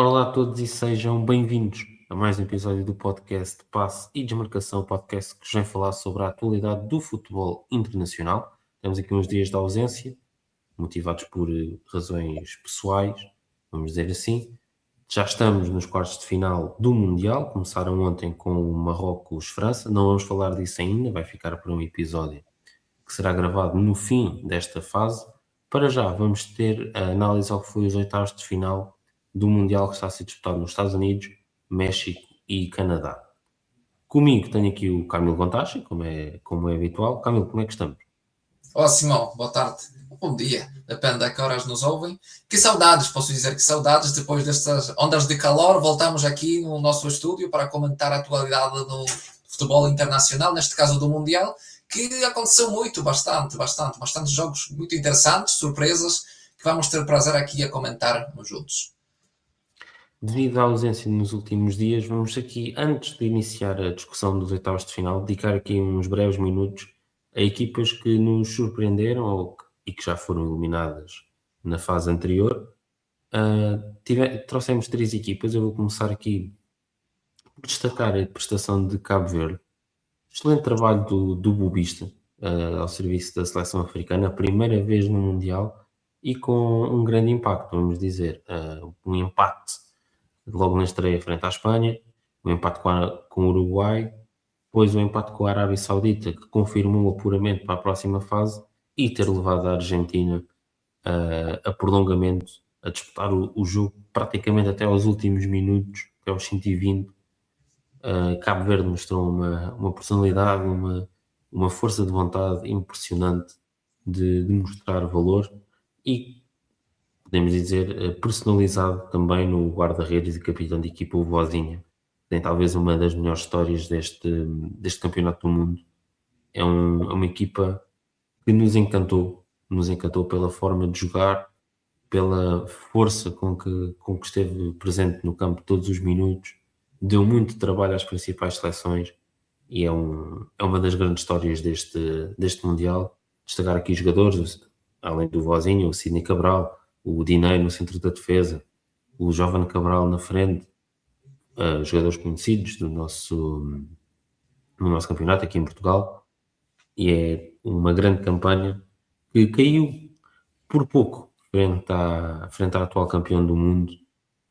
Olá a todos e sejam bem-vindos a mais um episódio do podcast Passe e Desmarcação, podcast que vos vem falar sobre a atualidade do futebol internacional. Temos aqui uns dias de ausência, motivados por razões pessoais, vamos dizer assim. Já estamos nos quartos de final do Mundial, começaram ontem com o Marrocos-França, não vamos falar disso ainda, vai ficar para um episódio que será gravado no fim desta fase. Para já, vamos ter a análise ao que foi os oitavos de final do Mundial que está a ser disputado nos Estados Unidos, México e Canadá. Comigo tenho aqui o Camilo Gontachi, como é habitual. Camilo, como é que estamos? Olá Simão, boa tarde, bom dia, depende a que horas nos ouvem. Que saudades, posso dizer que saudades, depois destas ondas de calor, voltamos aqui no nosso estúdio para comentar a atualidade do futebol internacional, neste caso do Mundial, que aconteceu bastantes jogos muito interessantes, surpresas, que vamos ter prazer aqui a comentar juntos. Devido à ausência nos últimos dias, vamos aqui, antes de iniciar a discussão dos oitavos de final, dedicar aqui uns breves minutos a equipas que nos surpreenderam e que já foram eliminadas na fase anterior. Trouxemos 3 equipas, eu vou começar aqui por destacar a prestação de Cabo Verde. Excelente trabalho do Bobista ao serviço da seleção africana, a primeira vez no Mundial e com um grande impacto, vamos dizer, um empate logo na estreia frente à Espanha, um empate com o Uruguai, depois um empate com a Arábia Saudita, que confirmou o apuramento para a próxima fase, e ter levado a Argentina a prolongamento, a disputar o jogo praticamente até aos últimos minutos, até aos 120. Cabo Verde mostrou uma personalidade, uma força de vontade impressionante de mostrar valor e, podemos dizer, personalizado também no guarda-redes e capitão de equipa, o Vozinha. Tem talvez uma das melhores histórias deste campeonato do mundo. É uma equipa que nos encantou pela forma de jogar, pela força com que esteve presente no campo todos os minutos, deu muito trabalho às principais seleções e é uma das grandes histórias deste Mundial. Destacar aqui os jogadores, além do Vozinho, o Sidney Cabral, o Diney no centro da defesa, o Jovem Cabral na frente, jogadores conhecidos no nosso campeonato aqui em Portugal, e é uma grande campanha que caiu por pouco frente à atual campeão do mundo,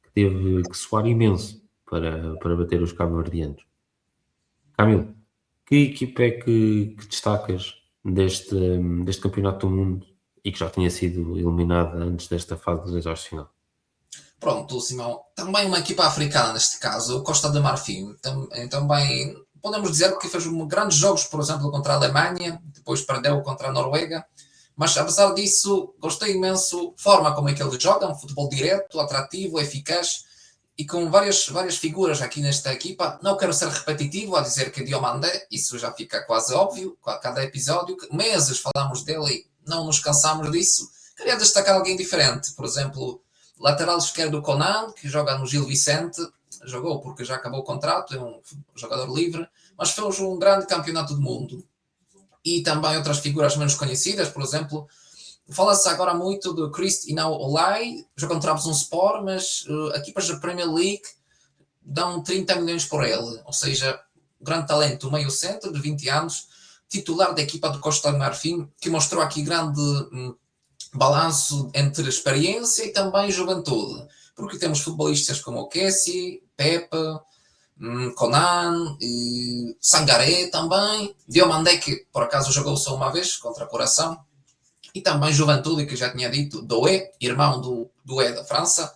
que teve que suar imenso para bater os cabo-verdianos. Camilo, que equipa é que destacas deste campeonato do mundo e que já tinha sido eliminada antes desta fase dos oitavos de final? Pronto, Simão, também uma equipa africana neste caso, o Costa de Marfim, também podemos dizer que fez grandes jogos, por exemplo, contra a Alemanha, depois perdeu contra a Noruega, mas apesar disso, gostei imenso da forma como é que ele joga, um futebol direto, atrativo, eficaz, e com várias figuras aqui nesta equipa. Não quero ser repetitivo a dizer que Diomandé, isso já fica quase óbvio, a cada episódio, que meses falamos dele e não nos cansamos disso. Queria destacar alguém diferente, por exemplo, lateral esquerdo Conan, que joga no Gil Vicente, jogou porque já acabou o contrato, é um jogador livre, mas fez um grande campeonato do mundo. E também outras figuras menos conhecidas, por exemplo, fala-se agora muito do Christ Inau Olai, joga no Trabzonspor, mas equipas da Premier League dão 30 milhões por ele, ou seja, grande talento, meio centro, de 20 anos, titular da equipa do Costa de Marfim, que mostrou aqui grande balanço entre experiência e também juventude, porque temos futebolistas como o Kessie, Pepe, Conan, Sangaré também, Diomandé, que por acaso jogou só uma vez contra a Coração, e também Juventude, que já tinha dito, Doué, irmão do Doué da França,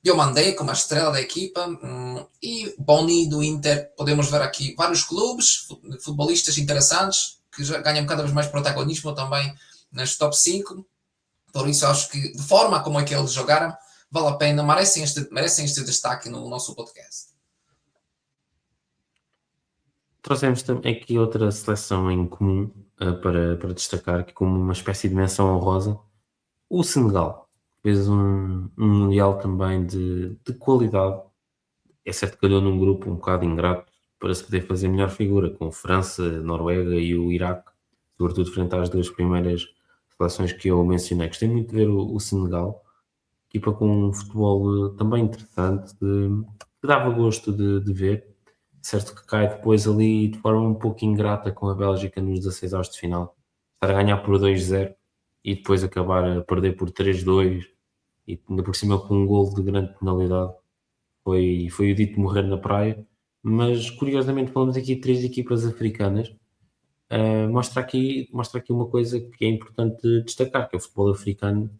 Diomandé como a estrela da equipa, e Boni do Inter. Podemos ver aqui vários clubes, futebolistas interessantes, que já ganham cada vez mais protagonismo também nas top 5, por isso acho que, de forma como é que eles jogaram, vale a pena, merecem este destaque no nosso podcast. Trouxemos também aqui outra seleção em comum para destacar, que como uma espécie de menção honrosa, o Senegal. Fez um Mundial também de qualidade. É certo que calhou num grupo um bocado ingrato para se poder fazer melhor figura, com França, Noruega e o Iraque, sobretudo frente às duas primeiras seleções que eu mencionei. Gostei muito de ver o Senegal equipa com um futebol também interessante, que dava gosto de ver. Certo que cai depois ali de forma um pouco ingrata com a Bélgica nos 16 aos de final. Estar a ganhar por 2-0 e depois acabar a perder por 3-2 e ainda por cima com um gol de grande penalidade. Foi o dito morrer na praia. Mas curiosamente falamos aqui de 3 equipas africanas. Mostra aqui uma coisa que é importante destacar, que é o futebol africano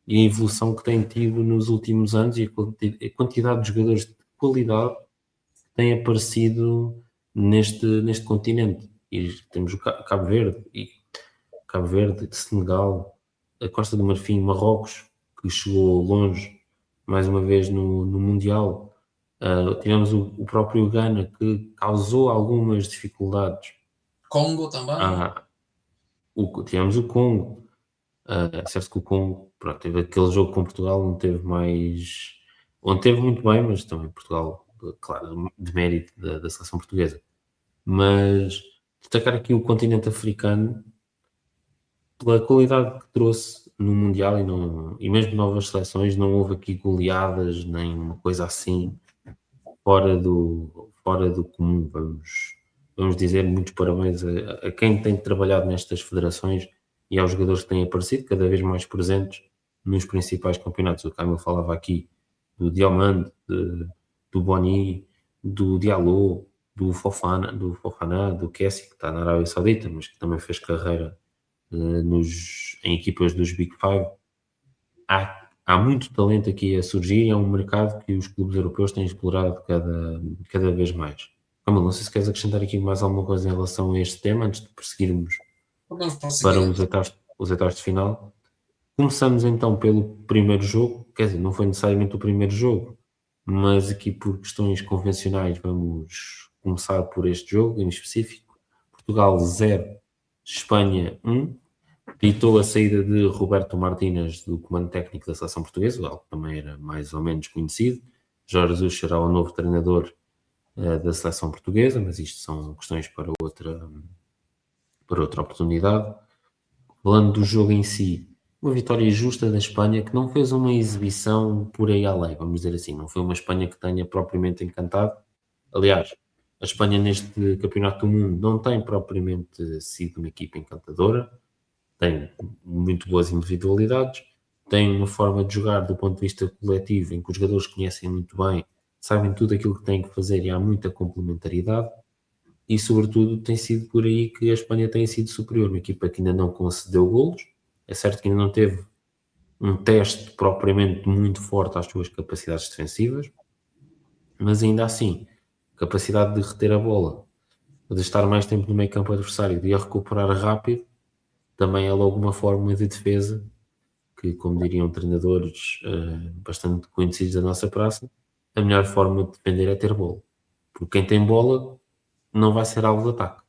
e a evolução que tem tido nos últimos anos e a quantidade de jogadores de qualidade que têm aparecido neste continente. E temos o Cabo Verde, Senegal, a Costa do Marfim, Marrocos, que chegou longe mais uma vez no Mundial. Tivemos o próprio Ghana, que causou algumas dificuldades. Congo também. Tivemos o Congo. Certo que o Congo, pronto, teve aquele jogo com Portugal onde teve muito bem, mas também Portugal, claro, de mérito da seleção portuguesa. Mas destacar aqui o continente africano pela qualidade que trouxe no Mundial e mesmo novas seleções, não houve aqui goleadas nem uma coisa assim fora do comum. Vamos dizer muitos parabéns a quem tem trabalhado nestas federações e aos jogadores que têm aparecido cada vez mais presentes nos principais campeonatos. O Camilo falava aqui do Diomande, do Boni, do Diallo, do Fofana, do Kessie, que está na Arábia Saudita, mas que também fez carreira em equipas dos Big Five. Há muito talento aqui a surgir e é um mercado que os clubes europeus têm explorado cada vez mais. Camilo, não sei se queres acrescentar aqui mais alguma coisa em relação a este tema antes de prosseguirmos Podemos para prosseguir os oitavos de final. Começamos então pelo primeiro jogo, quer dizer, não foi necessariamente o primeiro jogo, mas aqui por questões convencionais vamos começar por este jogo em específico. Portugal 0, Espanha 1. Ditou a saída de Roberto Martínez do comando técnico da seleção portuguesa, algo que também era mais ou menos conhecido. Jorge Jesus será o novo treinador da seleção portuguesa, mas isto são questões para outra oportunidade. Falando do jogo em si, uma vitória justa da Espanha que não fez uma exibição por aí além, vamos dizer assim, não foi uma Espanha que tenha propriamente encantado. Aliás, a Espanha neste campeonato do mundo não tem propriamente sido uma equipa encantadora, tem muito boas individualidades, tem uma forma de jogar do ponto de vista coletivo em que os jogadores conhecem muito bem, sabem tudo aquilo que têm que fazer e há muita complementaridade. E, sobretudo, tem sido por aí que a Espanha tem sido superior. Uma equipa que ainda não concedeu golos. É certo que ainda não teve um teste propriamente muito forte às suas capacidades defensivas, mas ainda assim, capacidade de reter a bola, de estar mais tempo no meio campo adversário, de a recuperar rápido, também é logo uma forma de defesa que, como diriam treinadores bastante conhecidos da nossa praça, a melhor forma de defender é ter bola. Porque quem tem bola não vai ser alvo de ataque.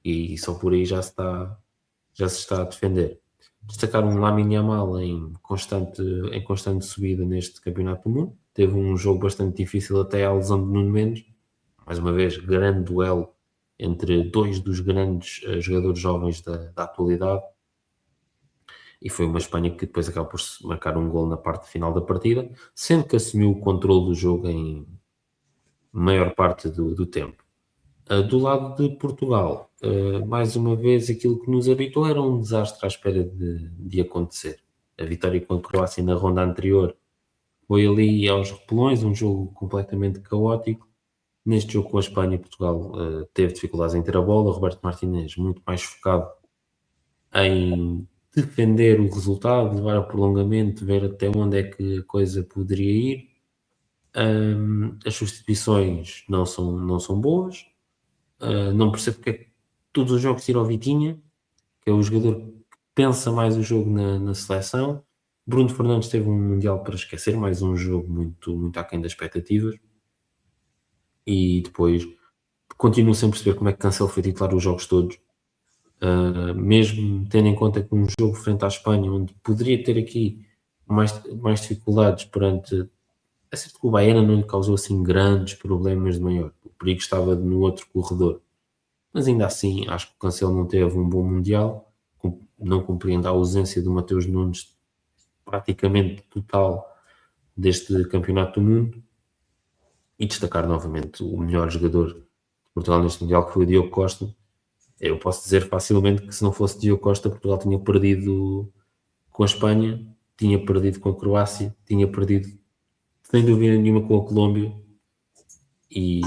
E só por aí já se está a defender. Destacar um Lamine Yamal em constante subida neste Campeonato do Mundo. Teve um jogo bastante difícil até à lesão de Nuno Mendes. Mais uma vez, grande duelo entre dois dos grandes jogadores jovens da atualidade. E foi uma Espanha que depois acabou por marcar um gol na parte final da partida, sendo que assumiu o controle do jogo em maior parte do tempo. Do lado de Portugal, mais uma vez aquilo que nos habitou era um desastre à espera de acontecer. A vitória com a Croácia na ronda anterior foi ali aos repelões, um jogo completamente caótico. Neste jogo com a Espanha, Portugal teve dificuldades em ter a bola. Roberto Martínez muito mais focado em defender o resultado, levar a prolongamento, ver até onde é que a coisa poderia ir. As substituições não são boas. Não percebo porque é que todos os jogos tira o Vitinha, que é o jogador que pensa mais o jogo na seleção. Bruno Fernandes teve um Mundial para esquecer, mais um jogo muito, muito aquém das expectativas. E depois continuo sem perceber como é que Cancelo foi titular os jogos todos. Mesmo tendo em conta que um jogo frente à Espanha, onde poderia ter aqui mais dificuldades perante... É certo que o Baena não lhe causou assim grandes problemas de maior. O perigo estava no outro corredor. Mas ainda assim, acho que o Cancelo não teve um bom Mundial. Não compreendo a ausência do Mateus Nunes praticamente total deste Campeonato do Mundo, e destacar novamente o melhor jogador de Portugal neste Mundial, que foi o Diogo Costa. Eu posso dizer facilmente que se não fosse Diogo Costa, Portugal tinha perdido com a Espanha, tinha perdido com a Croácia, tinha perdido sem dúvida nenhuma com a Colômbia, e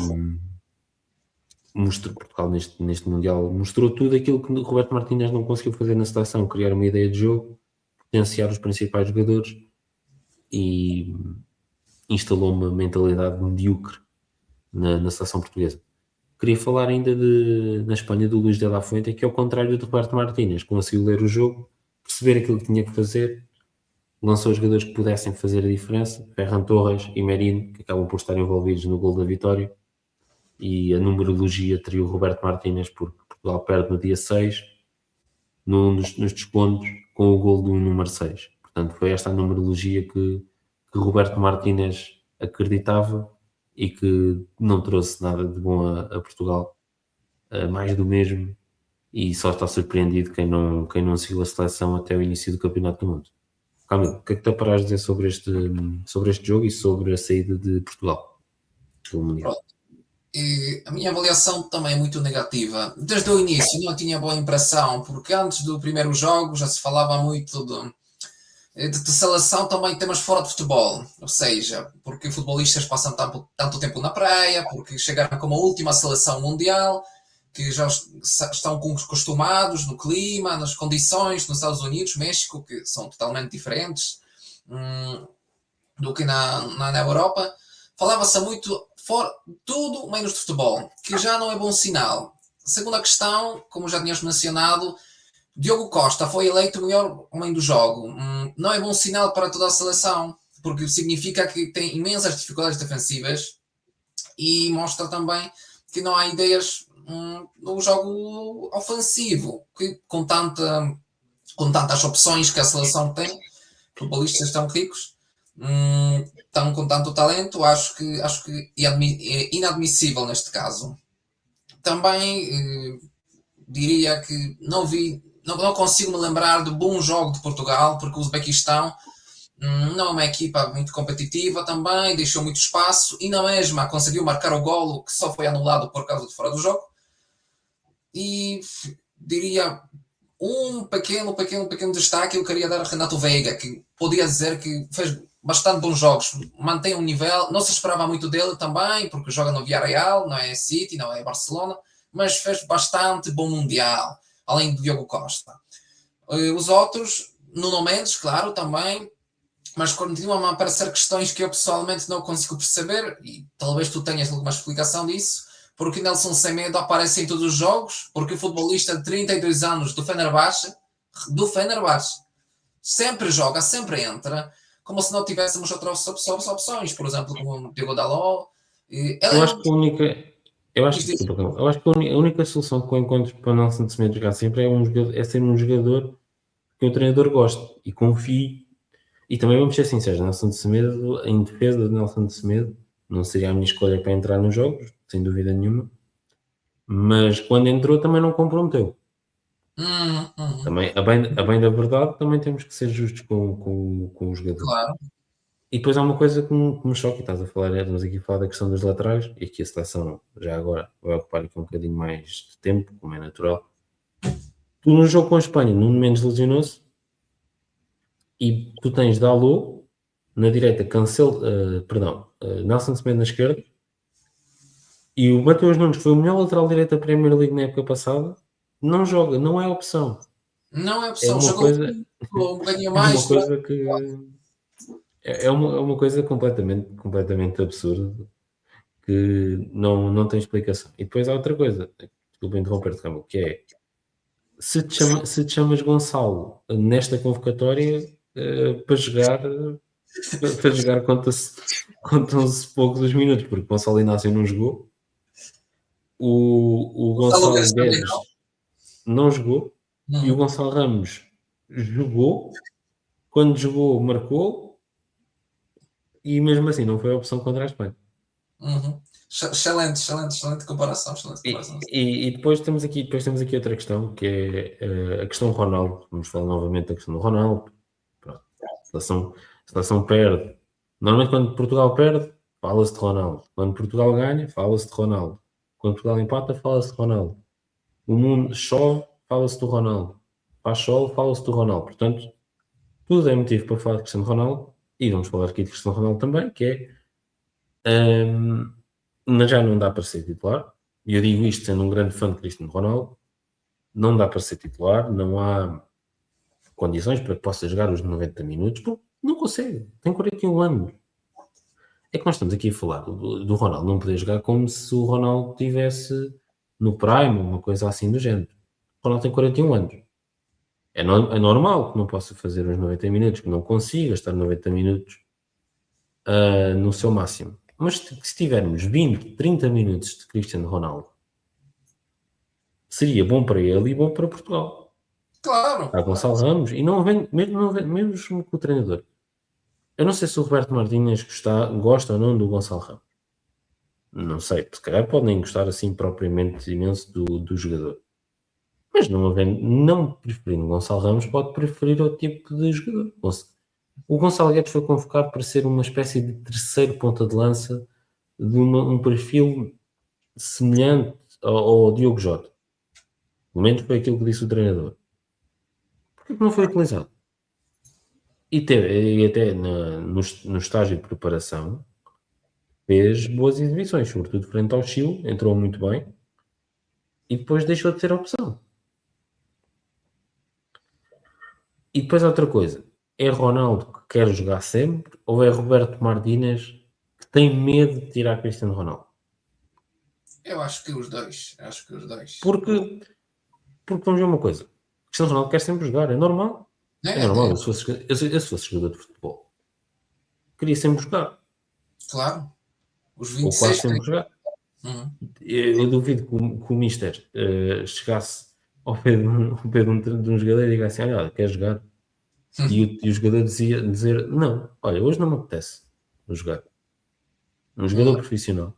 mostrou, Portugal neste Mundial mostrou tudo aquilo que o Roberto Martínez não conseguiu fazer na seleção: criar uma ideia de jogo, potenciar os principais jogadores, e instalou uma mentalidade medíocre na seleção portuguesa. Queria falar ainda na Espanha do Luís de la Fuente, que ao contrário do Roberto Martínez conseguiu ler o jogo, perceber aquilo que tinha que fazer, lançou os jogadores que pudessem fazer a diferença, Ferran Torres e Merino, que acabam por estar envolvidos no gol da vitória, e a numerologia teria o Roberto Martínez, porque Portugal perde no dia 6, nos descontos, com o gol do número 6. Portanto, foi esta a numerologia que Roberto Martínez acreditava e que não trouxe nada de bom a Portugal, mais do mesmo, e só está surpreendido quem não seguiu a seleção até o início do Campeonato do Mundo. Camilo, o que é que te apraz dizer sobre este jogo e sobre a saída de Portugal do Mundial? Pronto. E a minha avaliação também é muito negativa. Desde o início não tinha boa impressão, porque antes do primeiro jogo já se falava muito de seleção também temas fora de futebol, ou seja, porque futebolistas passam tanto tempo na praia, porque chegaram como a última seleção mundial, que já estão acostumados no clima, nas condições nos Estados Unidos, México, que são totalmente diferentes do que na Europa. Falava-se muito tudo menos de futebol, que já não é bom sinal. Segunda questão, como já tínhamos mencionado, Diogo Costa foi eleito o melhor homem do jogo. Não é bom sinal para toda a seleção, porque significa que tem imensas dificuldades defensivas e mostra também que não há ideias no jogo ofensivo, que com tantas opções que a seleção tem, futebolistas tão ricos, estão com tanto talento, acho que é inadmissível neste caso. Também diria que não consigo me lembrar de bom jogo de Portugal, porque o Uzbequistão não é uma equipa muito competitiva também, deixou muito espaço e na mesma conseguiu marcar o golo que só foi anulado por causa de fora do jogo. E diria um pequeno destaque eu queria dar a Renato Veiga, que podia dizer que fez bastante bons jogos, mantém um nível, não se esperava muito dele também, porque joga no Villarreal, não é City, não é Barcelona, mas fez bastante bom Mundial, além do Diogo Costa. Os outros, Nuno Mendes, claro, também, mas continuam a aparecer questões que eu pessoalmente não consigo perceber, e talvez tu tenhas alguma explicação disso, porque Nelson Semedo aparece em todos os jogos, porque o futebolista de 32 anos do Fenerbahçe, sempre joga, sempre entra, como se não tivéssemos outras opções, por exemplo, como o Diogo Dalot. Eu acho que a única solução que eu encontro para o Nelson Semedo jogar sempre é ser um jogador que o treinador goste e confie. E também vamos ser sinceros, Nelson Semedo, em defesa de Nelson Semedo, não seria a minha escolha para entrar nos jogos, sem dúvida nenhuma, mas quando entrou também não comprometeu. Também, a bem da verdade, também temos que ser justos com o jogador. Claro. E depois há uma coisa que me choca, e estás a falar, estamos aqui a falar da questão dos laterais, e aqui a seleção já agora vai ocupar aqui um bocadinho mais de tempo, como é natural. Tu no jogo com a Espanha, Nuno Mendes lesionou-se, e tu tens Dalot na direita, Nelson Semedo na esquerda, e o Mateus Nunes, que foi o melhor lateral direito da Premier League na época passada, não joga, não é opção. Não é opção, uma jogou coisa, um bocadinho mais. uma coisa que é uma coisa completamente absurda, que não tem explicação. E depois há outra coisa, desculpa interromper-te, Camilo, que é, se te chamas Gonçalo nesta convocatória para jogar contam-se poucos os minutos, porque o Gonçalo Inácio não jogou, o Gonçalo Guedes não jogou, e o Gonçalo Ramos jogou, quando jogou marcou, e mesmo assim não foi a opção contra a Espanha. Excelente comparação. E depois temos aqui outra questão, que é a questão Ronaldo. Vamos falar novamente da questão do Ronaldo. Pronto. A seleção perde Normalmente quando Portugal perde, fala-se de Ronaldo. Quando Portugal ganha, fala-se de Ronaldo. Quando Portugal empata, fala-se de Ronaldo. O mundo chove, fala-se do Ronaldo. Faz sol, fala-se do Ronaldo. Portanto, tudo é motivo para falar de Cristiano Ronaldo. E vamos falar aqui de Cristiano Ronaldo também, que é... mas já não dá para ser titular. E eu digo isto sendo um grande fã de Cristiano Ronaldo. Não dá para ser titular. Não há condições para que possa jogar os 90 minutos. Não consegue. Tem 41 anos. É que nós estamos aqui a falar do Ronaldo não poder jogar como se o Ronaldo estivesse no Prime, uma coisa assim do género. O Ronaldo tem 41 anos. É normal que não possa fazer os 90 minutos, que não consiga estar 90 minutos no seu máximo. Mas se tivermos 20, 30 minutos de Cristiano Ronaldo, seria bom para ele e bom para Portugal. Claro. Há Gonçalo Ramos, e mesmo com o treinador. Eu não sei se o Roberto Martínez gosta ou não do Gonçalo Ramos. Não sei, se calhar pode nem gostar assim propriamente imenso do jogador. Mas não preferindo Gonçalo Ramos, pode preferir outro tipo de jogador. O Gonçalo Guedes foi convocado para ser uma espécie de terceiro ponta de lança de um perfil semelhante ao Diogo Jota. Pelo menos foi aquilo que disse o treinador. Porquê que não foi utilizado? E até no estágio de preparação fez boas exibições, sobretudo frente ao Chile, entrou muito bem e depois deixou de ter opção. E depois outra coisa, é Ronaldo que quer jogar sempre ou é Roberto Martínez que tem medo de tirar Cristiano Ronaldo? Eu acho que os dois. Porque vamos ver uma coisa, Cristiano Ronaldo quer sempre jogar, é normal. É normal, eu se fosse jogador de futebol, queria sempre jogar. Claro. Os Ou quase 26 sempre jogar. Uhum. Eu duvido que o Mister chegasse ao pé de um jogador e diga assim, olha, quer jogar? E o jogador dizer, não, olha, hoje não me apetece jogar. Um jogador profissional.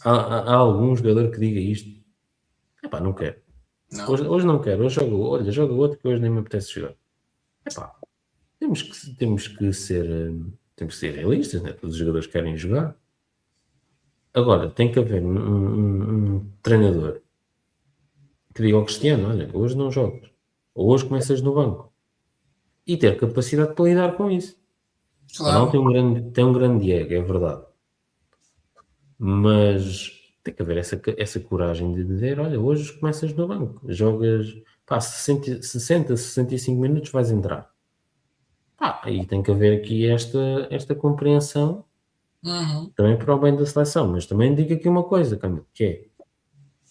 Há algum jogador que diga isto? Epá, não quero. Não. Hoje não quero, joga outro que hoje nem me apetece jogar. Epá, temos que ser realistas, né? Todos os jogadores querem jogar. Agora, tem que haver um treinador que diga ao Cristiano, olha, hoje não jogas, ou hoje começas no banco, e ter capacidade para lidar com isso. Claro. Ronaldo tem um grande ego, é verdade, mas tem que haver essa coragem de dizer, olha, hoje começas no banco, jogas, 60, 65 minutos vais entrar. Aí tem que haver aqui esta compreensão também para o bem da seleção, mas também digo aqui uma coisa, Camilo, que é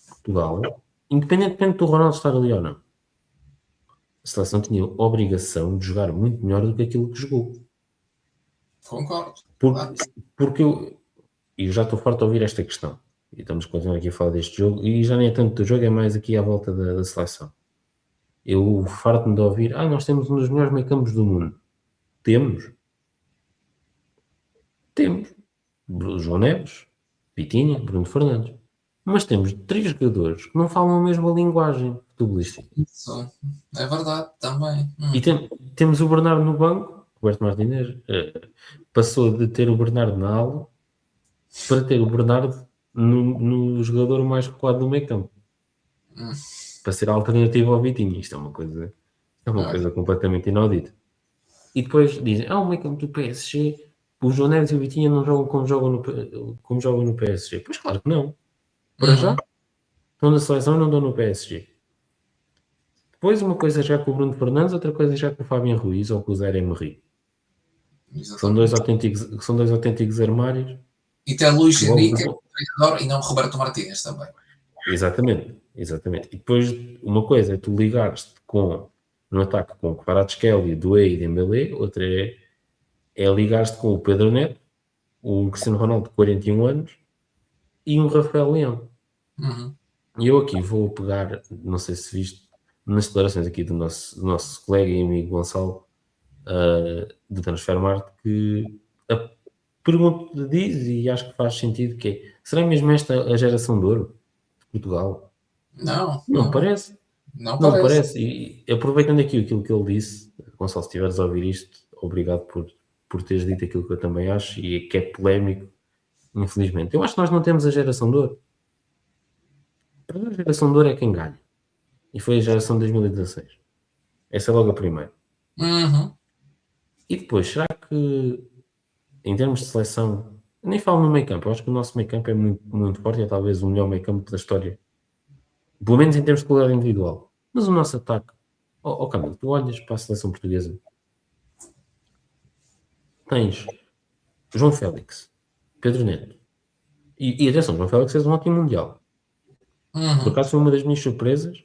Portugal, independentemente do Ronaldo estar ali ou não, a seleção tinha a obrigação de jogar muito melhor do que aquilo que jogou. Concordo. Porque eu já estou farto de ouvir esta questão. E estamos continuando aqui a falar deste jogo, e já nem é tanto do jogo, é mais aqui à volta da seleção. Eu farto-me de ouvir, nós temos um dos melhores meio-campos do mundo. Temos. João Neves, Vitinha, Bruno Fernandes. Mas temos 3 jogadores que não falam a mesma linguagem futebolística. Isso é verdade também. E temos o Bernardo no banco, Roberto Martínez passou de ter o Bernardo na ala para ter o Bernardo no jogador mais recuado do meio campo. Para ser a alternativa ao Vitinho. Isto é uma coisa completamente inaudita. E depois dizem, o meio campo do PSG, o João Neves e o Vitinha não jogam como jogam no PSG. Pois claro que não. Para já, estão na seleção e não estão no PSG. Depois uma coisa é já com o Bruno Fernandes, outra coisa é já com o Fábio Ruiz ou com o Zé Emery. São dois autênticos armários. E tem Luís Henrique, treinador, e não Roberto Martínez também. Exatamente. E depois uma coisa é tu ligares-te no ataque com o Kvaratskhelia, Doué e Dembélé, outra é ligares-te com o Pedro Neto, o Cristiano Ronaldo de 41 anos e um Rafael Leão. E eu aqui vou pegar, não sei se viste, nas declarações aqui do nosso colega e amigo Gonçalo de Transfermarkt, que a pergunta diz, e acho que faz sentido, que é, será mesmo esta a geração de ouro de Portugal? Não parece. Não parece. E aproveitando aqui aquilo que ele disse, Gonçalo, se estiveres a ouvir isto, obrigado por por teres dito aquilo que eu também acho e que é polémico, infelizmente. Eu acho que nós não temos a geração de ouro. Para mim, a geração de ouro é quem ganha. E foi a geração de 2016. Essa é logo a primeira. Uhum. E depois, será que, em termos de seleção, eu nem falo no meio campo, eu acho que o nosso meio campo é muito, muito forte, é talvez o melhor meio campo da história, pelo menos em termos de qualidade individual. Mas o nosso ataque, Camilo, tu olhas para a seleção portuguesa, tens João Félix, Pedro Neto, e atenção, João Félix fez um ótimo Mundial. Por Uhum. acaso foi uma das minhas surpresas,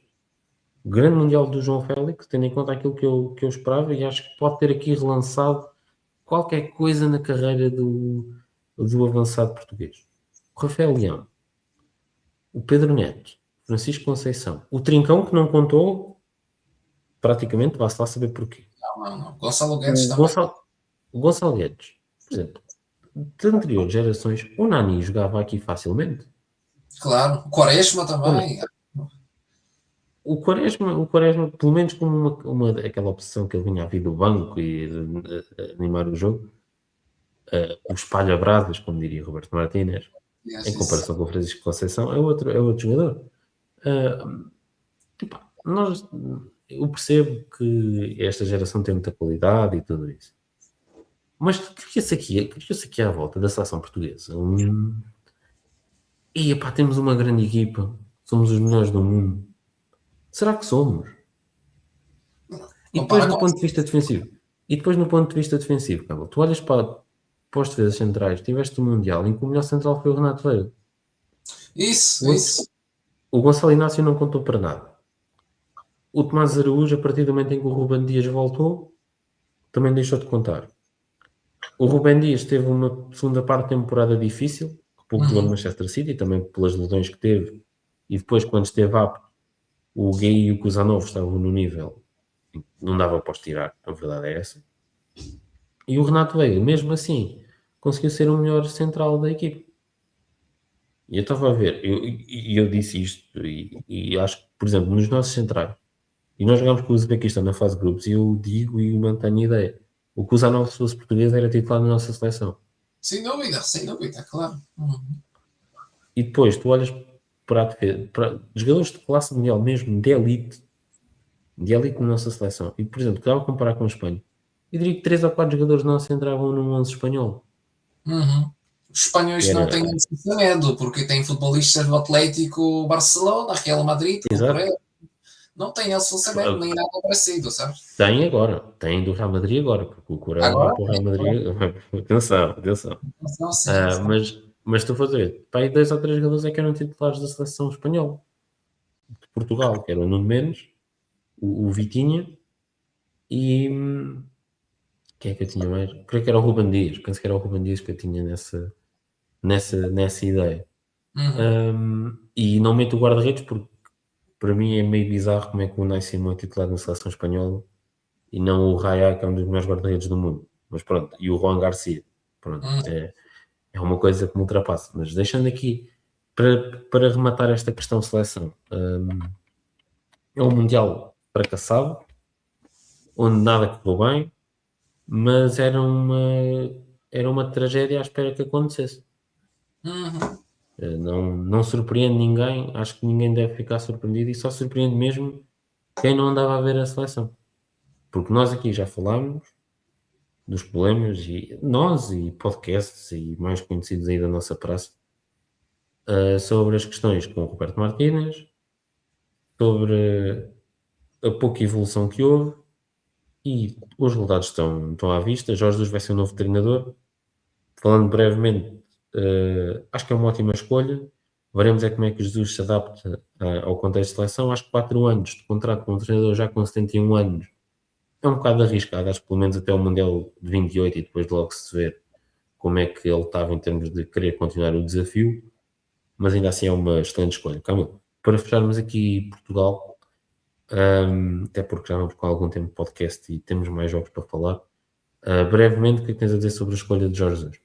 o grande Mundial do João Félix, tendo em conta aquilo que eu esperava, e acho que pode ter aqui relançado qualquer coisa na carreira do avançado português. O Rafael Leão, o Pedro Neto, Francisco Conceição, o Trincão, que não contou, praticamente, vá-se lá saber porquê. Não. Gonçalo Guedes O também. Gonçalo, o Gonçalo Guedes, por exemplo, de anteriores gerações, o Nani jogava aqui facilmente. Claro. O Quaresma Olha, também. o Quaresma, pelo menos como aquela opção que ele vinha a vir do banco e de animar o jogo, o espalha-brasas, como diria Roberto Martínez, Yes, em yes. comparação com o Francisco Conceição, é outro jogador. Eu percebo que esta geração tem muita qualidade e tudo isso. Mas cria-se aqui à volta da seleção portuguesa. E epá, temos uma grande equipa. Somos os melhores do mundo. Será que somos? E depois Compara no com ponto de vista defensivo. Carlos, tu olhas para os defesas centrais, tiveste o Mundial em que o melhor central foi o Renato Veiga. isso, O, isso. o Gonçalo Inácio não contou para nada. O Tomás Araújo, a partir do momento em que o Ruben Dias voltou, também deixou de contar. O Ruben Dias teve uma segunda parte de temporada difícil, que pouco jogou no Uhum. Manchester City, também pelas lesões que teve, e depois, quando esteve apto, o Gay e o Kuzanov estavam no nível, não dava para os tirar, a verdade é essa. E o Renato Veiga, mesmo assim, conseguiu ser o melhor central da equipe. E eu estava a ver, eu disse isto, e acho que, por exemplo, nos nossos centrais, e nós jogámos com o Uzbequistão na fase de grupos, e eu digo e mantenho a ideia, o Kuzanov, se fosse português, era titular na nossa seleção. Sem dúvida, claro. Uhum. E depois tu olhas para a defesa, para jogadores de classe mundial mesmo, de elite na nossa seleção. E, por exemplo, estava a comparar com a Espanha. Eu diria que 3 ou 4 jogadores nossos entravam no 11 espanhol. Uhum. Os Que espanhóis não era, têm esse medo, porque têm futebolistas do Atlético Barcelona, Real Madrid, por exato, aí. Não tem esse medo, nem nada parecido, sabes? tem agora, tem do Real Madrid agora, porque o Corão vai Agora, para o Real Madrid. Atenção, atenção. não, sim, sim. Mas estou a fazer, para aí 2 ou 3 jogadores é que eram titulares da seleção espanhola, de Portugal, que era o Nuno Mendes, o Vitinha e. Quem é que eu tinha mais? Creio que era o Ruben Dias. Penso que era o Ruben Dias que eu tinha nessa ideia. Uhum. E não meto o guarda-redes porque para mim é meio bizarro como é que o Unai Simão é titular na seleção espanhola e não o Raya, que é um dos melhores guarda-redes do mundo. Mas pronto, e o Juan Garcia. Pronto, Uhum. é uma coisa que me ultrapassa. Mas deixando aqui, para rematar esta questão de seleção, é um Mundial fracassado, onde nada correu bem, mas era uma tragédia à espera que acontecesse. Uhum. Não surpreende ninguém, acho que ninguém deve ficar surpreendido e só surpreende mesmo quem não andava a ver a seleção. Porque nós aqui já falámos dos problemas, e nós e podcasts e mais conhecidos aí da nossa praça, sobre as questões com o Roberto Martínez, sobre a pouca evolução que houve e os resultados estão à vista. Jorge Jesus vai ser o novo treinador. Falando brevemente, acho que é uma ótima escolha. Veremos é como é que Jesus se adapta ao contexto de seleção. Acho que 4 anos de contrato com um treinador já com 71 anos é um bocado arriscado. Acho que pelo menos até o Mundial de 28 e depois de logo se ver como é que ele estava em termos de querer continuar o desafio. Mas ainda assim é uma excelente escolha. Camilo, para fecharmos aqui Portugal, até porque já vamos com algum tempo de podcast e temos mais jogos para falar, brevemente, o que é que tens a dizer sobre a escolha de Jorge Jesus?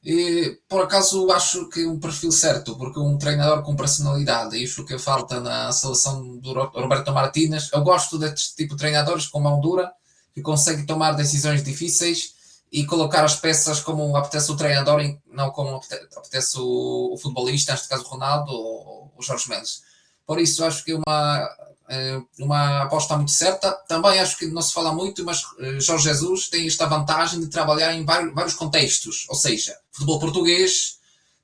E, por acaso acho que um perfil certo, porque um treinador com personalidade, isso que falta na seleção do Roberto Martínez. Eu gosto deste tipo de treinadores com mão dura, que consegue tomar decisões difíceis e colocar as peças como apetece o treinador, não como apetece o futebolista, neste caso o Ronaldo ou o Jorge Mendes. Por isso acho que uma aposta muito certa. Também acho que não se fala muito, mas Jorge Jesus tem esta vantagem de trabalhar em vários contextos, ou seja, futebol português,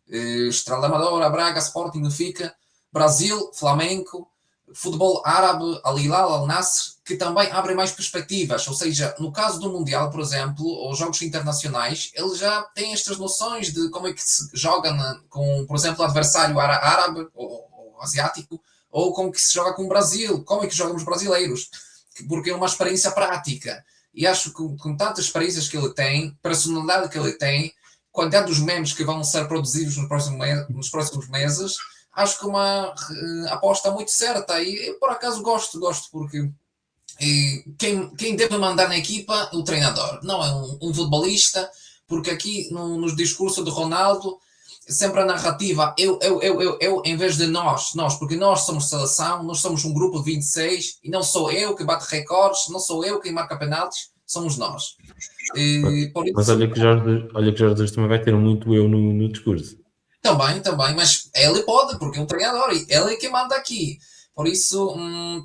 Estrela da Amadora, Braga, Sporting, Benfica, Brasil, Flamengo, futebol árabe, Al Hilal, Al Nassr, que também abrem mais perspectivas. Ou seja, no caso do Mundial, por exemplo, ou jogos internacionais, ele já tem estas noções de como é que se joga com, por exemplo, adversário árabe ou asiático, ou como que se joga com o Brasil, como é que jogam os brasileiros, porque é uma experiência prática. E acho que com tantas experiências que ele tem, personalidade que ele tem, quantidade dos memes que vão ser produzidos nos próximos meses, acho que uma aposta muito certa. E eu, por acaso, gosto porque quem deve mandar na equipa é o treinador, não é um futebolista, porque aqui no discurso do Ronaldo, sempre a narrativa eu, em vez de nós, porque nós somos seleção, nós somos um grupo de 26 e não sou eu que bate recordes, não sou eu quem marca penaltis, somos nós. Por isso, mas olha que Jorge Jesus também vai ter muito eu no discurso. Também, mas ele pode, porque é um treinador e ele é quem manda aqui. Por isso,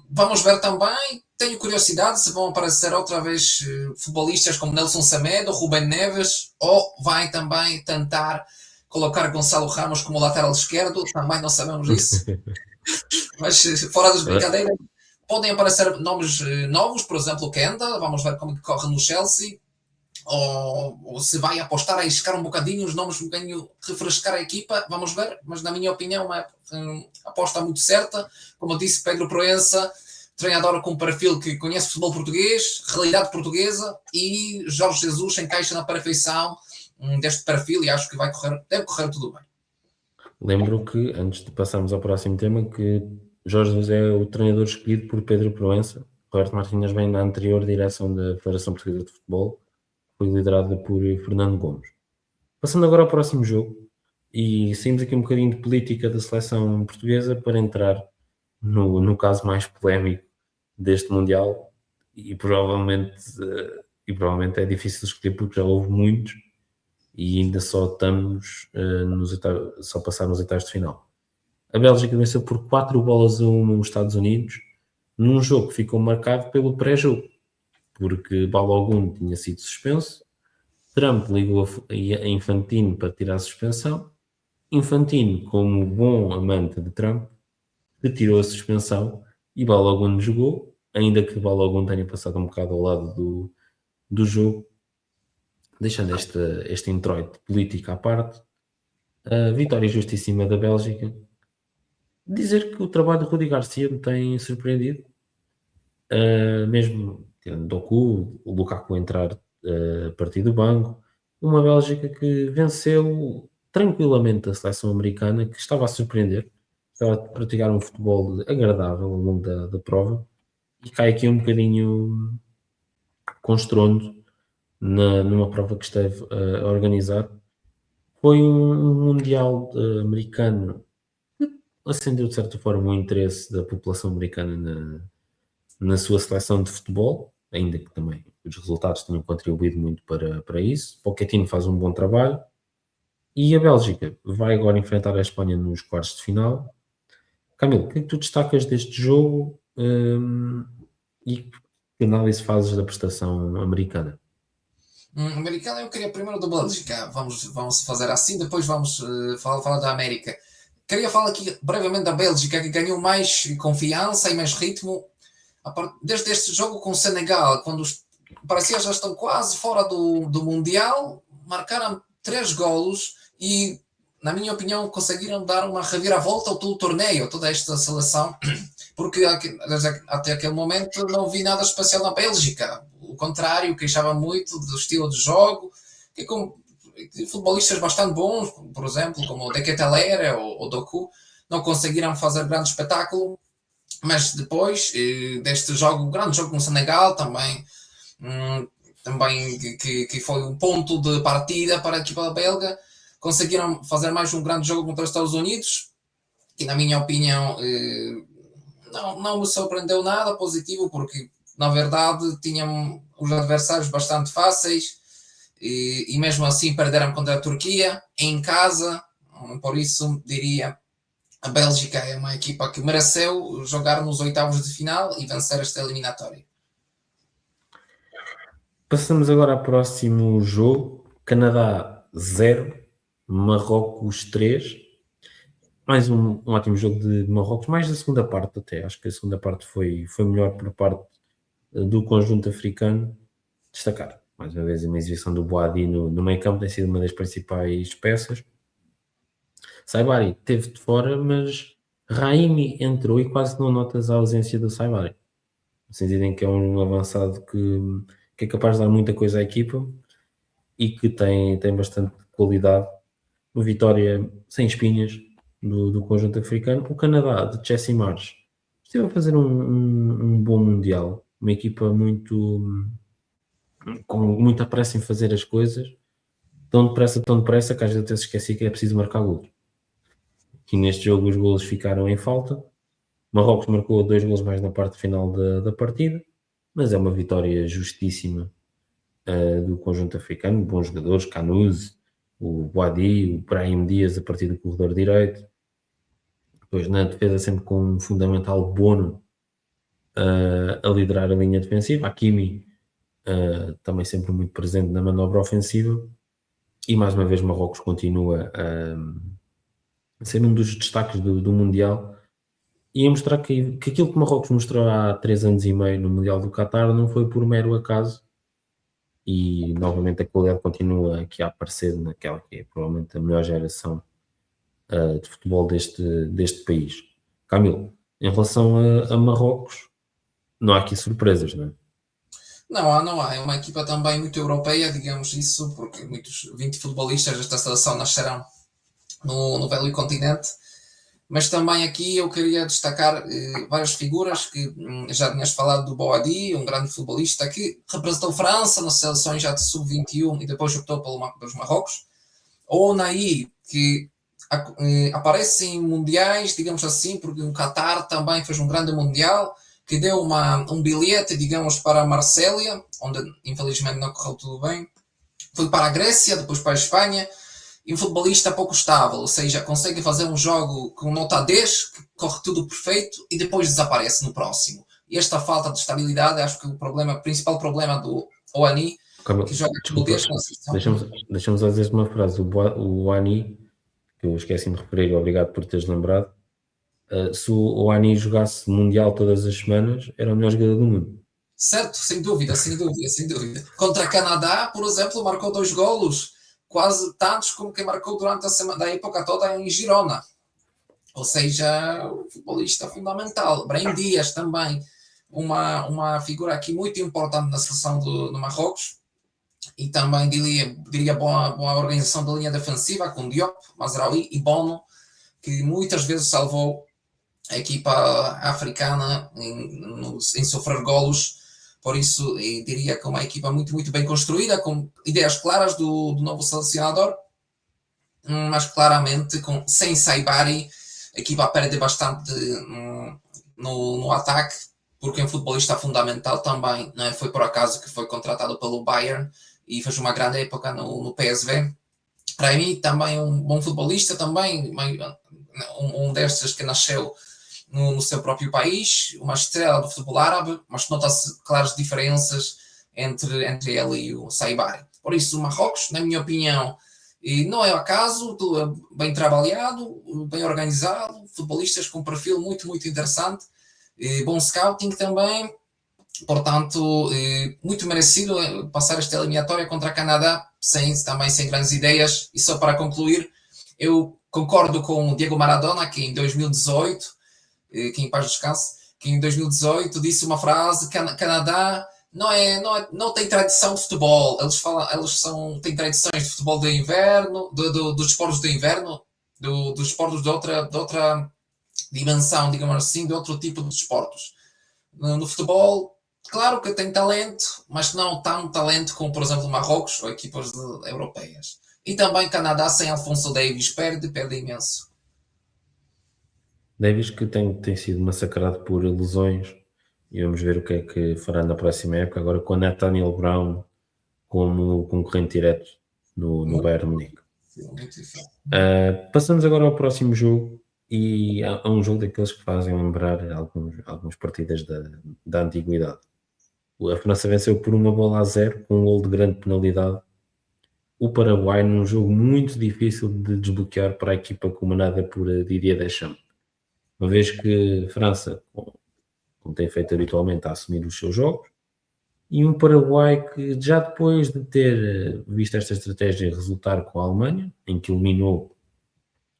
vamos ver também. Tenho curiosidade se vão aparecer outra vez futebolistas como Nelson Semedo, Rubén Neves, ou vai também tentar colocar Gonçalo Ramos como lateral esquerdo, também não sabemos isso. Mas fora das brincadeiras, podem aparecer nomes novos, por exemplo, o Kenda, vamos ver como corre no Chelsea, ou se vai apostar a arriscar um bocadinho os nomes, um bocadinho refrescar a equipa, vamos ver, mas na minha opinião uma aposta muito certa. Como eu disse, Pedro Proença, treinador com perfil que conhece futebol português, realidade portuguesa, e Jorge Jesus encaixa na perfeição deste perfil e acho que deve correr tudo bem. Lembro que, antes de passarmos ao próximo tema, que Jorge Jesus é o treinador escolhido por Pedro Proença. Roberto Martínez vem da anterior direção da Federação Portuguesa de Futebol, foi liderada por Fernando Gomes. Passando agora ao próximo jogo, e saímos aqui um bocadinho de política da seleção portuguesa para entrar no caso mais polémico deste Mundial, e provavelmente é difícil escolher porque já houve muitos e ainda só estamos só passar nos oitavos de final. A Bélgica venceu por 4-1 nos Estados Unidos, num jogo que ficou marcado pelo pré-jogo, porque Balogun tinha sido suspenso, Trump ligou a Infantino para tirar a suspensão, Infantino, como bom amante de Trump, retirou a suspensão e Balogun jogou, ainda que Balogun tenha passado um bocado ao lado do jogo, deixando este introito político à parte. A vitória justíssima da Bélgica. Dizer que o trabalho de Rudi Garcia me tem surpreendido, mesmo tendo Doku, o Lukaku entrar a partir do banco, uma Bélgica que venceu tranquilamente a seleção americana, que estava a surpreender, estava a praticar um futebol agradável ao longo da prova, e cai aqui um bocadinho com estrondo numa prova que esteve a organizar. Foi um Mundial americano que acendeu de certa forma o interesse da população americana na sua seleção de futebol, ainda que também os resultados tenham contribuído muito para isso. Pochettino faz um bom trabalho e a Bélgica vai agora enfrentar a Espanha nos quartos de final. Camilo, o que é que tu destacas deste jogo e que análise fazes da prestação americana? Americana, eu queria primeiro da Bélgica. Vamos fazer assim, depois vamos falar da América. Queria falar aqui brevemente da Bélgica, que ganhou mais confiança e mais ritmo desde este jogo com o Senegal, quando parecia já estão quase fora do Mundial, marcaram 3 golos e, na minha opinião, conseguiram dar uma reviravolta ao todo o torneio, toda esta seleção, porque até aquele momento não vi nada especial na Bélgica. O contrário, queixava muito do estilo de jogo, que com futebolistas bastante bons, por exemplo, como o De Ketelaere ou o Doku, não conseguiram fazer grande espetáculo, mas depois deste jogo, um grande jogo com o Senegal, também que foi um ponto de partida para a equipa belga, conseguiram fazer mais um grande jogo contra os Estados Unidos, que na minha opinião não me surpreendeu nada positivo, porque na verdade tinham os adversários bastante fáceis, e mesmo assim perderam contra a Turquia em casa. Por isso diria a Bélgica é uma equipa que mereceu jogar nos oitavos de final e vencer esta eliminatória. Passamos agora ao próximo jogo. Canadá 0, Marrocos 3. Mais um ótimo jogo de Marrocos, mais da segunda parte até. Acho que a segunda parte foi melhor por parte do conjunto africano. Destacar, mais uma vez, uma exibição do Boadi no meio campo tem sido uma das principais peças. Saibari teve de fora, mas Raimi entrou e quase não notas a ausência do Saibari. No sentido em que é um avançado que é capaz de dar muita coisa à equipa e que tem bastante qualidade. Uma vitória sem espinhas do conjunto africano. O Canadá, de Jesse Marsh, esteve a fazer um bom Mundial. Uma equipa com muita pressa em fazer as coisas. Tão depressa, que às vezes até se esqueci que é preciso marcar golos. E neste jogo os golos ficaram em falta. Marrocos marcou 2 golos mais na parte final da partida, mas é uma vitória justíssima do conjunto africano. Bons jogadores, Canouse, o Boadi, o Brahim Dias a partir do corredor direito. Depois na defesa sempre com um fundamental Bono a liderar a linha defensiva. Hakimi também sempre muito presente na manobra ofensiva. E mais uma vez Marrocos continua a ser um dos destaques do Mundial e a mostrar que aquilo que Marrocos mostrou há 3 anos e meio no Mundial do Qatar não foi por mero acaso, e novamente a qualidade continua aqui a aparecer naquela que é provavelmente a melhor geração de futebol deste país. Camilo, em relação a Marrocos, não há aqui surpresas, não é? Não há. É uma equipa também muito europeia, digamos isso, porque muitos 20 futebolistas desta seleção nascerão no velho continente. Mas também aqui eu queria destacar várias figuras que já tinhas falado do Boadi, um grande futebolista que representou França nas seleções já de sub-21 e depois optou pelos Marrocos. Ou Naí, que aparece em mundiais, digamos assim, porque o Qatar também fez um grande mundial, que deu um bilhete, digamos, para a Marsella, onde infelizmente não correu tudo bem. Foi para a Grécia, depois para a Espanha, e um futebolista pouco estável, ou seja, consegue fazer um jogo com nota 10, que corre tudo perfeito, e depois desaparece no próximo. E esta falta de estabilidade, acho que o principal problema do Ouani, que joga como 10 com a seleção. Deixa-me só dizer uma frase. O Ouani, que eu esqueci-me de referir, obrigado por teres lembrado. Se o Ouani jogasse Mundial todas as semanas, era o melhor jogador do mundo. Certo, sem dúvida. Contra Canadá, por exemplo, marcou 2 golos, quase tantos como que marcou durante a semana, da época toda em Girona. Ou seja, o futebolista fundamental. Brahim Dias também, uma figura aqui muito importante na seleção do Marrocos. E também diria boa organização da linha defensiva, com Diop, Mazraoui e Bono, que muitas vezes salvou a equipa africana em sofrer golos. Por isso, diria que é uma equipa muito, muito bem construída, com ideias claras do novo selecionador, mas claramente sem Saibari, a equipa perde bastante no ataque, porque é um futebolista fundamental também. Não é? Foi por acaso que foi contratado pelo Bayern e fez uma grande época no PSV. Para mim, também é um bom futebolista, também um destes que nasceu no seu próprio país, uma estrela do futebol árabe, mas nota-se claras diferenças entre ele e o Saibari. Por isso, o Marrocos, na minha opinião, não é acaso, bem trabalhado, bem organizado, futebolistas com um perfil muito, muito interessante, bom scouting também, portanto, muito merecido passar esta eliminatória contra a Canadá, também sem grandes ideias. E só para concluir, eu concordo com o Diego Maradona, que em 2018, que em paz descanse, que em 2018 disse uma frase: Canadá não tem tradição de futebol, têm tradições de futebol de inverno, dos esportes de inverno, dos esportes de outra dimensão, digamos assim, de outro tipo de esportes. No futebol, claro que tem talento, mas não tão talento como, por exemplo, Marrocos ou equipas europeias. E também Canadá sem Alfonso Davies perde imenso. Davies que tem sido massacrado por lesões, e vamos ver o que é que fará na próxima época. Agora com a Nathaniel Brown como concorrente direto no Bayern Munique. Muito difícil. Passamos agora ao próximo jogo, e é um jogo daqueles que fazem lembrar algumas partidas da antiguidade. A França venceu por 1-0 com um gol de grande penalidade o Paraguai num jogo muito difícil de desbloquear para a equipa comandada por Didier Deschamps. Uma vez que a França, como tem feito habitualmente, a assumir os seus jogos, e um Paraguai que já depois de ter visto esta estratégia resultar com a Alemanha, em que eliminou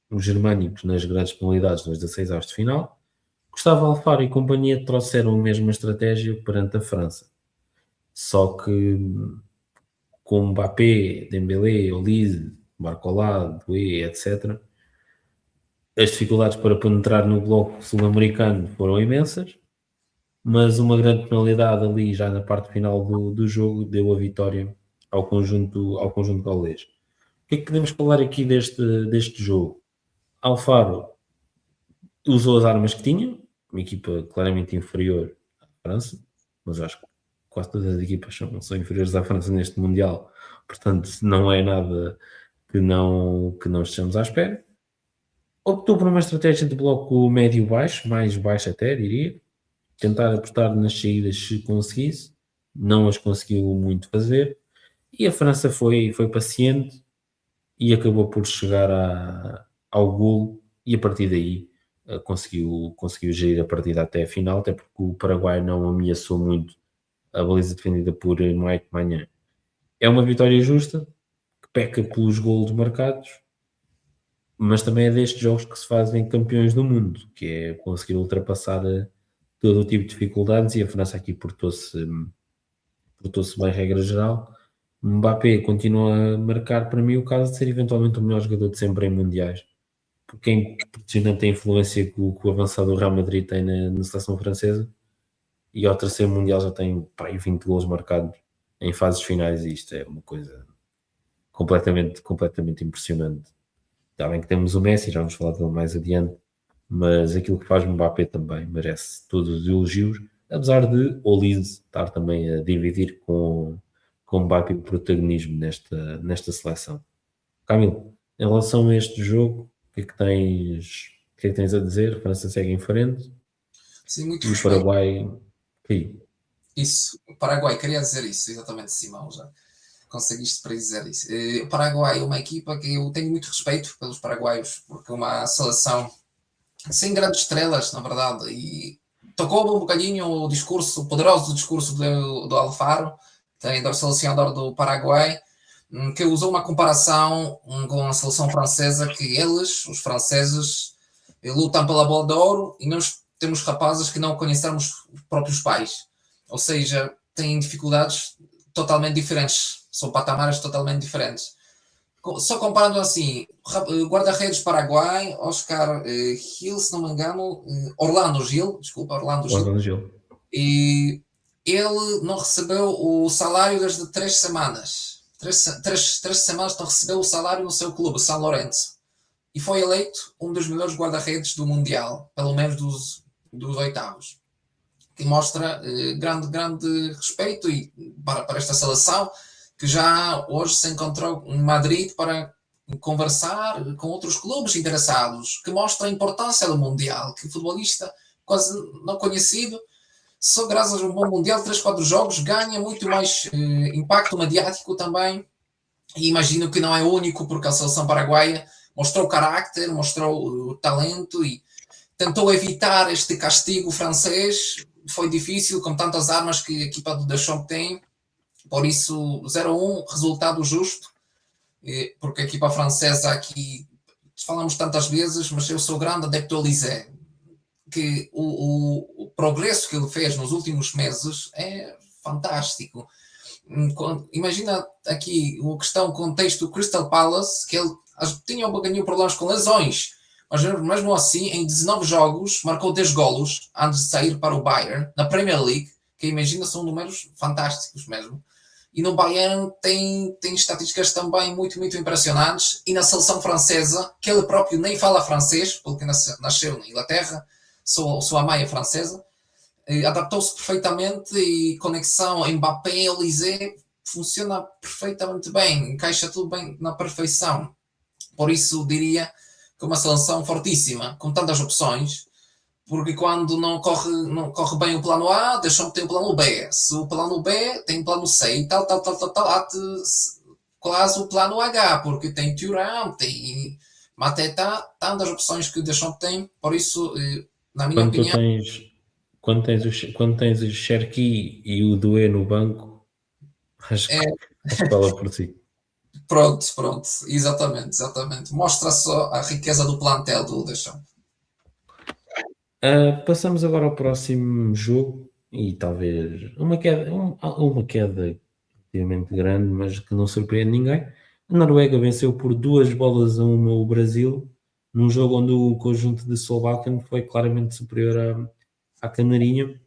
os germânicos nas grandes penalidades nos 16 avos de final, Gustavo Alfaro e companhia trouxeram a mesma estratégia perante a França. Só que com Mbappé, Dembélé, Olise, Barcola, Doué, etc., as dificuldades para penetrar no bloco sul-americano foram imensas, mas uma grande penalidade ali já na parte final do jogo deu a vitória ao conjunto gaulês. O que é que podemos falar aqui deste jogo? Alfaro usou as armas que tinha, uma equipa claramente inferior à França, mas acho que quase todas as equipas são inferiores à França neste Mundial, portanto não é nada que não estejamos à espera. Optou por uma estratégia de bloco médio-baixo, mais baixo até, diria, tentar apostar nas saídas se conseguisse, não as conseguiu muito fazer, e a França foi paciente e acabou por chegar ao golo, e a partir daí conseguiu gerir a partida até a final, até porque o Paraguai não ameaçou muito a baliza defendida por Mike Maignan. É uma vitória justa, que peca pelos golos marcados, mas também é destes jogos que se fazem campeões do mundo, que é conseguir ultrapassar todo o tipo de dificuldades, e a França aqui portou-se bem, regra geral. Mbappé continua a marcar para mim o caso de ser eventualmente o melhor jogador de sempre em mundiais, porque é impressionante a influência que o avançado do Real Madrid tem na seleção francesa, e ao terceiro mundial já tem 20 golos marcados em fases finais, e isto é uma coisa completamente impressionante. Está bem que temos o Messi, já vamos falar dele mais adiante, mas aquilo que faz Mbappé também merece todos os elogios, apesar de Olise estar também a dividir com Mbappé o protagonismo nesta seleção. Camilo, em relação a este jogo, o que é que tens a dizer? A França segue em frente. Sim, muito E o respeito. Paraguai caiu. Isso, o Paraguai, queria dizer isso, exatamente, Simão, já conseguiste para dizer isso. O Paraguai é uma equipa que eu tenho muito respeito pelos paraguaios, porque é uma seleção sem grandes estrelas, na verdade, e tocou-me um bocadinho o poderoso discurso do Alfaro, da selecionador do Paraguai, que usou uma comparação com a seleção francesa, que os franceses, lutam pela bola de ouro, e nós temos rapazes que não conhecemos os próprios pais. Ou seja, têm dificuldades totalmente diferentes, são patamares totalmente diferentes. Só comparando assim, guarda-redes Paraguai, Oscar Gil, se não me engano, Orlando Gil, e ele não recebeu o salário desde 3 semanas. 3 semanas não recebeu o salário no seu clube, São Lourenço. E foi eleito um dos melhores guarda-redes do Mundial, pelo menos dos oitavos. Que mostra grande respeito para esta seleção, que já hoje se encontrou em Madrid para conversar com outros clubes interessados, que mostra a importância do Mundial, que o futebolista quase não conhecido, só graças a um bom Mundial, 3-4 jogos, ganha muito mais impacto mediático também, e imagino que não é único, porque a seleção paraguaia mostrou carácter, mostrou talento e tentou evitar este castigo francês. Foi difícil com tantas armas que a equipa do Deschamps tem, por isso 0-1, resultado justo, porque a equipa francesa aqui, falamos tantas vezes, mas eu sou grande adepto do Olise, que o progresso que ele fez nos últimos meses é fantástico. Imagina aqui a questão, o contexto do Crystal Palace, que ele tinha um bocadinho problemas com lesões, mas mesmo assim, em 19 jogos, marcou 10 golos antes de sair para o Bayern, na Premier League, que imagina, são números fantásticos mesmo. E no Bayern tem estatísticas também muito impressionantes. E na seleção francesa, que ele próprio nem fala francês, porque nasceu na Inglaterra, sua mãe é francesa, adaptou-se perfeitamente, e conexão Mbappé, Olise, funciona perfeitamente bem, encaixa tudo bem na perfeição. Por isso diria que é uma seleção fortíssima, com tantas opções, porque quando não corre bem o plano A, deixam que tem o plano B. Se o plano B tem o plano C e tal, há quase o plano H, porque tem Thuram, tem Mateta, tantas opções que deixam que tem, por isso, na minha Quando tu opinião, tens, quando tens o Cherki e o Doué no banco, acho que, é acho que fala por si. pronto, exatamente. Mostra só a riqueza do plantel do Deschamps. Passamos agora ao próximo jogo e talvez uma queda relativamente grande, mas que não surpreende ninguém. A Noruega venceu por 2-1 o Brasil, num jogo onde o conjunto de Solbakken foi claramente superior à Canarinha.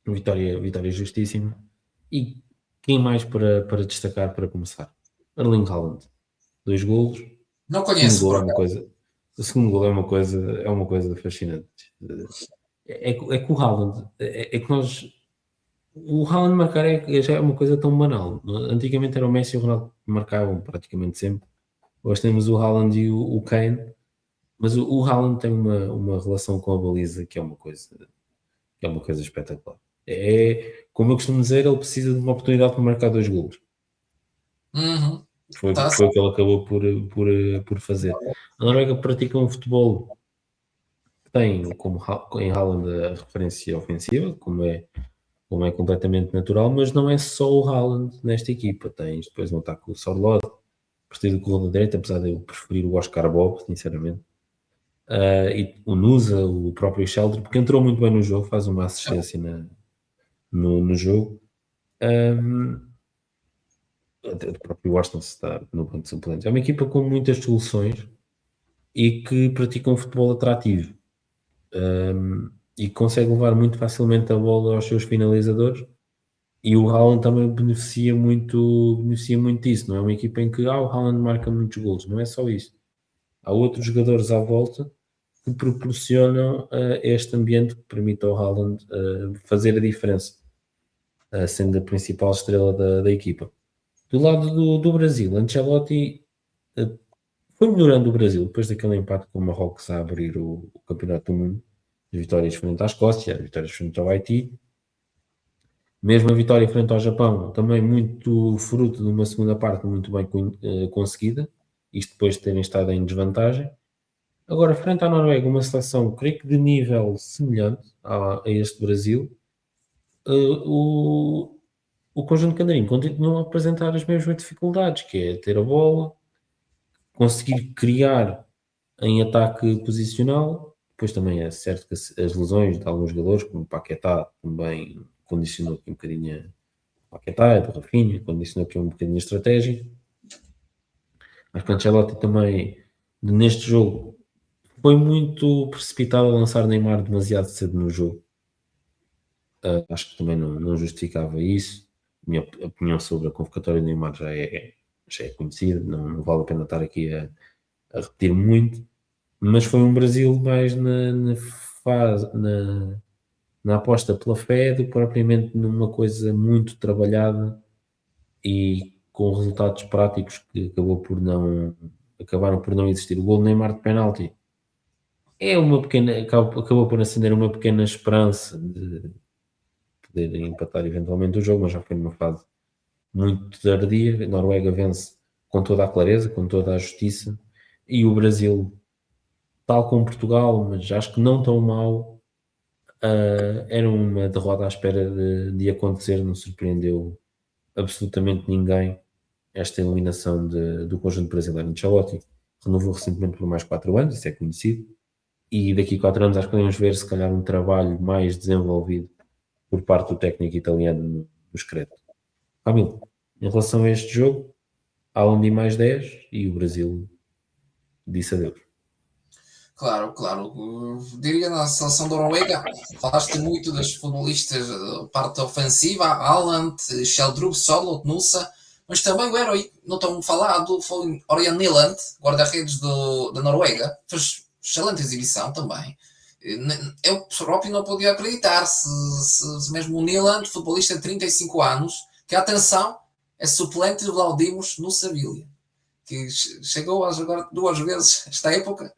Vitória justíssima. E quem mais para destacar para começar? Erling Haaland. 2 golos. Não O segundo conheço, gol por é uma acaso. coisa. O segundo gol é uma coisa fascinante. É que o Haaland, é que nós. O Haaland marcar já é uma coisa tão banal. Antigamente era o Messi e o Ronaldo que marcavam praticamente sempre. Hoje temos o Haaland e o Kane, mas o Haaland tem uma relação com a baliza que é uma coisa espetacular. Como eu costumo dizer, ele precisa de uma oportunidade para marcar 2 golos. Uhum. Foi, Tá foi o certo. que ele acabou por fazer. A Noruega pratica um futebol que tem em Haaland a referência ofensiva, como é completamente natural, mas não é só o Haaland nesta equipa. Tens depois um ataque com o Sorloth, partido com o da direita, apesar de eu preferir o Oscar Bob, sinceramente. E o Nusa, o próprio Sheldon, porque entrou muito bem no jogo, faz uma assistência no jogo. Até o próprio Washington está no banco de suplentes. É uma equipa com muitas soluções e que pratica um futebol atrativo, e consegue levar muito facilmente a bola aos seus finalizadores. E o Haaland também beneficia muito disso. Não é uma equipa em que o Haaland marca muitos golos, não é só isso. Há outros jogadores à volta que proporcionam este ambiente que permite ao Haaland fazer a diferença, sendo a principal estrela da equipa. Do lado do Brasil, Ancelotti foi melhorando o Brasil depois daquele empate com o Marrocos a abrir o Campeonato do Mundo, as vitórias frente à Escócia, as vitórias frente ao Haiti. Mesmo a vitória frente ao Japão, também muito fruto de uma segunda parte muito bem conseguida, isto depois de terem estado em desvantagem. Agora, frente à Noruega, uma seleção, creio que de nível semelhante a este Brasil, o conjunto canarinho continua a apresentar as mesmas dificuldades, que é ter a bola, conseguir criar em ataque posicional. Depois também é certo que as lesões de alguns jogadores, como o Paquetá, também condicionou aqui um bocadinho Paquetá, do Rafinha, condicionou aqui um bocadinho a estratégia. Acho que o Ancelotti também, neste jogo, foi muito precipitado a lançar Neymar demasiado cedo no jogo. Acho que também não justificava isso. A minha opinião sobre a convocatória do Neymar já é conhecida, não vale a pena estar aqui a repetir muito, mas foi um Brasil mais na fase, na aposta pela fé do que propriamente numa coisa muito trabalhada e com resultados práticos que acabaram por não existir. O gol do Neymar de penalti acabou por acender uma pequena esperança de poder empatar eventualmente o jogo, mas já foi numa fase muito tardia. A Noruega vence com toda a clareza, com toda a justiça, e o Brasil, tal como Portugal, mas acho que não tão mal, era uma derrota à espera de acontecer, não surpreendeu absolutamente ninguém esta eliminação do conjunto brasileiro. Ancelotti renovou recentemente por mais 4 anos, isso é conhecido, e daqui a 4 anos acho que podemos ver se calhar um trabalho mais desenvolvido por parte do técnico italiano no Screte. Camilo, em relação a este jogo, há um de mais 10 e o Brasil disse adeus. Claro. Diria na seleção da Noruega, falaste muito das futebolistas, parte ofensiva, Haaland, Sheldrup, Solot, Nusa, mas também o herói, não tão falado, foi Ørjan Nyland, guarda-redes da Noruega, fez excelente exibição também. Eu próprio não podia acreditar se mesmo o Nyland, futebolista de 35 anos, que atenção, é suplente de Vlahodimos no Sevilha, que chegou a jogar 2 vezes esta época,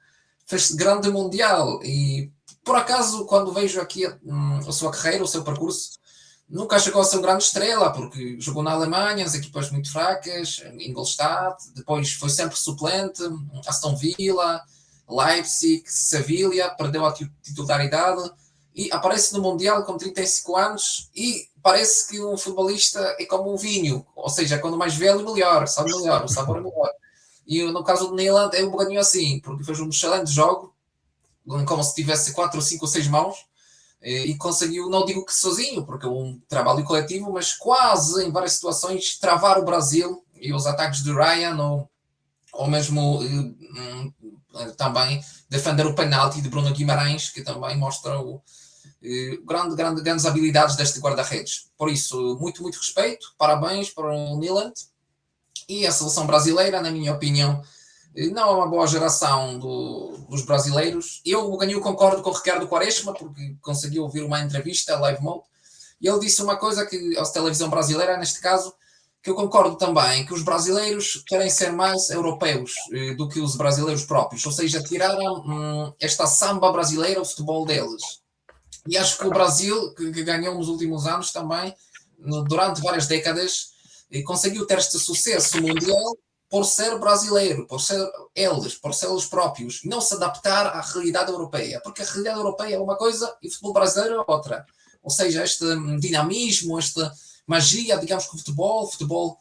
fez grande Mundial, e por acaso, quando vejo aqui a sua carreira, o seu percurso, nunca chegou a ser uma grande estrela, porque jogou na Alemanha, as equipas muito fracas, Ingolstadt, depois foi sempre suplente, Aston Villa, Leipzig, Sevilha, perdeu a titularidade, e aparece no Mundial com 35 anos, e parece que um futebolista é como um vinho, ou seja, quando mais velho, melhor, o sabor é melhor. E no caso do Nyland é um bocadinho assim, porque fez um excelente jogo, como se tivesse 4, 5 ou 6 mãos, e conseguiu, não digo que sozinho, porque é um trabalho coletivo, mas quase em várias situações travar o Brasil e os ataques de Ryan, ou mesmo também defender o penalti de Bruno Guimarães, que também mostra grandes habilidades deste guarda-redes. Por isso, muito, muito respeito, parabéns para o Nyland. E a seleção brasileira, na minha opinião, não é uma boa geração dos brasileiros. Eu concordo com o Ricardo Quaresma, porque consegui ouvir uma entrevista, live mode, e ele disse uma coisa que a televisão brasileira, neste caso, que eu concordo também, que os brasileiros querem ser mais europeus do que os brasileiros próprios, ou seja, tiraram esta samba brasileira, o futebol deles. E acho que o Brasil, que ganhou nos últimos anos também, durante várias décadas, conseguiu ter este sucesso mundial por ser brasileiro, por ser eles próprios, não se adaptar à realidade europeia, porque a realidade europeia é uma coisa e o futebol brasileiro é outra. Ou seja, este dinamismo, esta magia, digamos que o futebol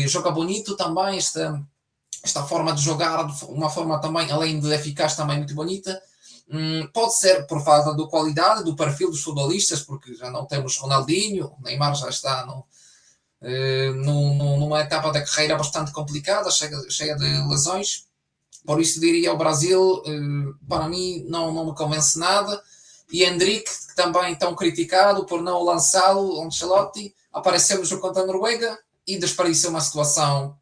joga bonito também, esta forma de jogar, uma forma também, além de eficaz, também muito bonita. Pode ser por falta da qualidade, do perfil dos futebolistas, porque já não temos Ronaldinho, Neymar já está numa etapa da carreira bastante complicada, cheia de lesões. Por isso diria o Brasil, para mim não me convence nada. E Endrick, que também tão criticado por não lançá-lo, Ancelotti, apareceu no jogo contra a Noruega e despareceu uma situação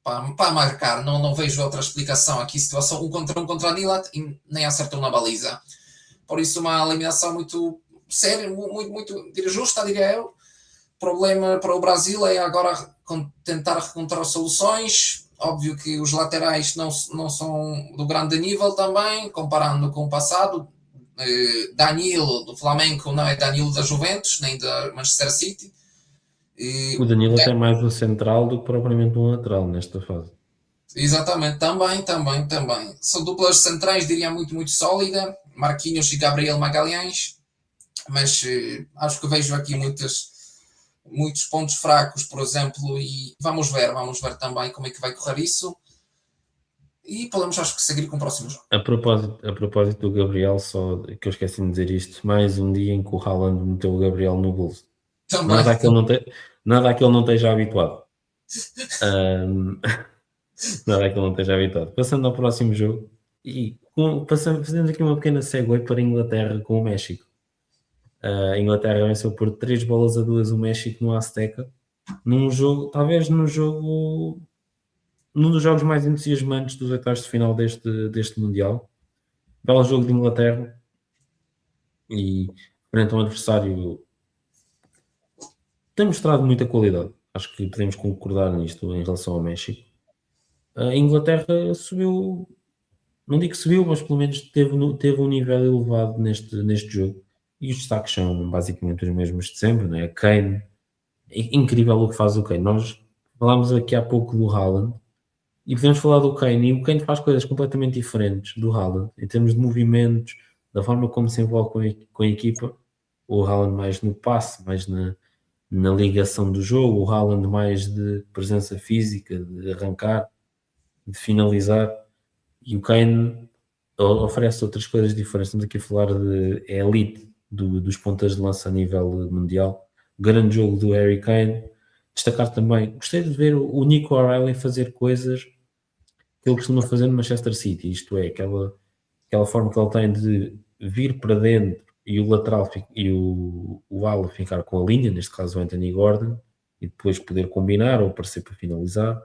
para marcar. Não vejo outra explicação aqui, situação 1 contra 1 contra a Nyland e nem acertou na baliza. Por isso uma eliminação muito séria, muito justa, diria eu. O problema para o Brasil é agora tentar encontrar soluções. Óbvio que os laterais não são do grande nível também, comparando com o passado. Danilo do Flamengo não é Danilo da Juventus, nem da Manchester City. O Danilo até mais o central do que propriamente um lateral nesta fase. Exatamente, também. São duplas centrais, diria, muito, muito sólida. Marquinhos e Gabriel Magalhães. Mas acho que vejo aqui muitos pontos fracos, por exemplo, e vamos ver também como é que vai correr isso. E podemos, acho que, seguir com o próximo jogo. A propósito do Gabriel, só que eu esqueci de dizer isto, mais um dia em que o Haaland meteu o Gabriel no bolso. Também. Nada a que ele não esteja habituado. Nada a que ele não esteja habituado. Passando ao próximo jogo, e fazendo aqui uma pequena segue para a Inglaterra com o México. A Inglaterra venceu por 3-2 o México no Azteca, num dos jogos mais entusiasmantes dos oitavos de final deste Mundial. Belo jogo de Inglaterra e frente a um adversário tem mostrado muita qualidade. Acho que podemos concordar nisto em relação ao México. A Inglaterra subiu, não digo que subiu, mas pelo menos teve um nível elevado neste jogo. E os destaques são basicamente os mesmos de sempre, não é? Kane, é incrível o que faz o Kane. Nós falámos aqui há pouco do Haaland e podemos falar do Kane, e o Kane faz coisas completamente diferentes do Haaland, em termos de movimentos, da forma como se envolve com a equipa. O Haaland mais no passe, mais na ligação do jogo, o Haaland mais de presença física, de arrancar, de finalizar, e o Kane oferece outras coisas diferentes. Estamos aqui a falar de elite dos pontas de lança a nível mundial. Grande jogo do Harry Kane. Destacar também, gostei de ver o Nico O'Reilly fazer coisas que ele costuma fazer no Manchester City, isto é, aquela forma que ele tem de vir para dentro e o lateral e o ala ficar com a linha, neste caso o Anthony Gordon, e depois poder combinar ou aparecer para finalizar.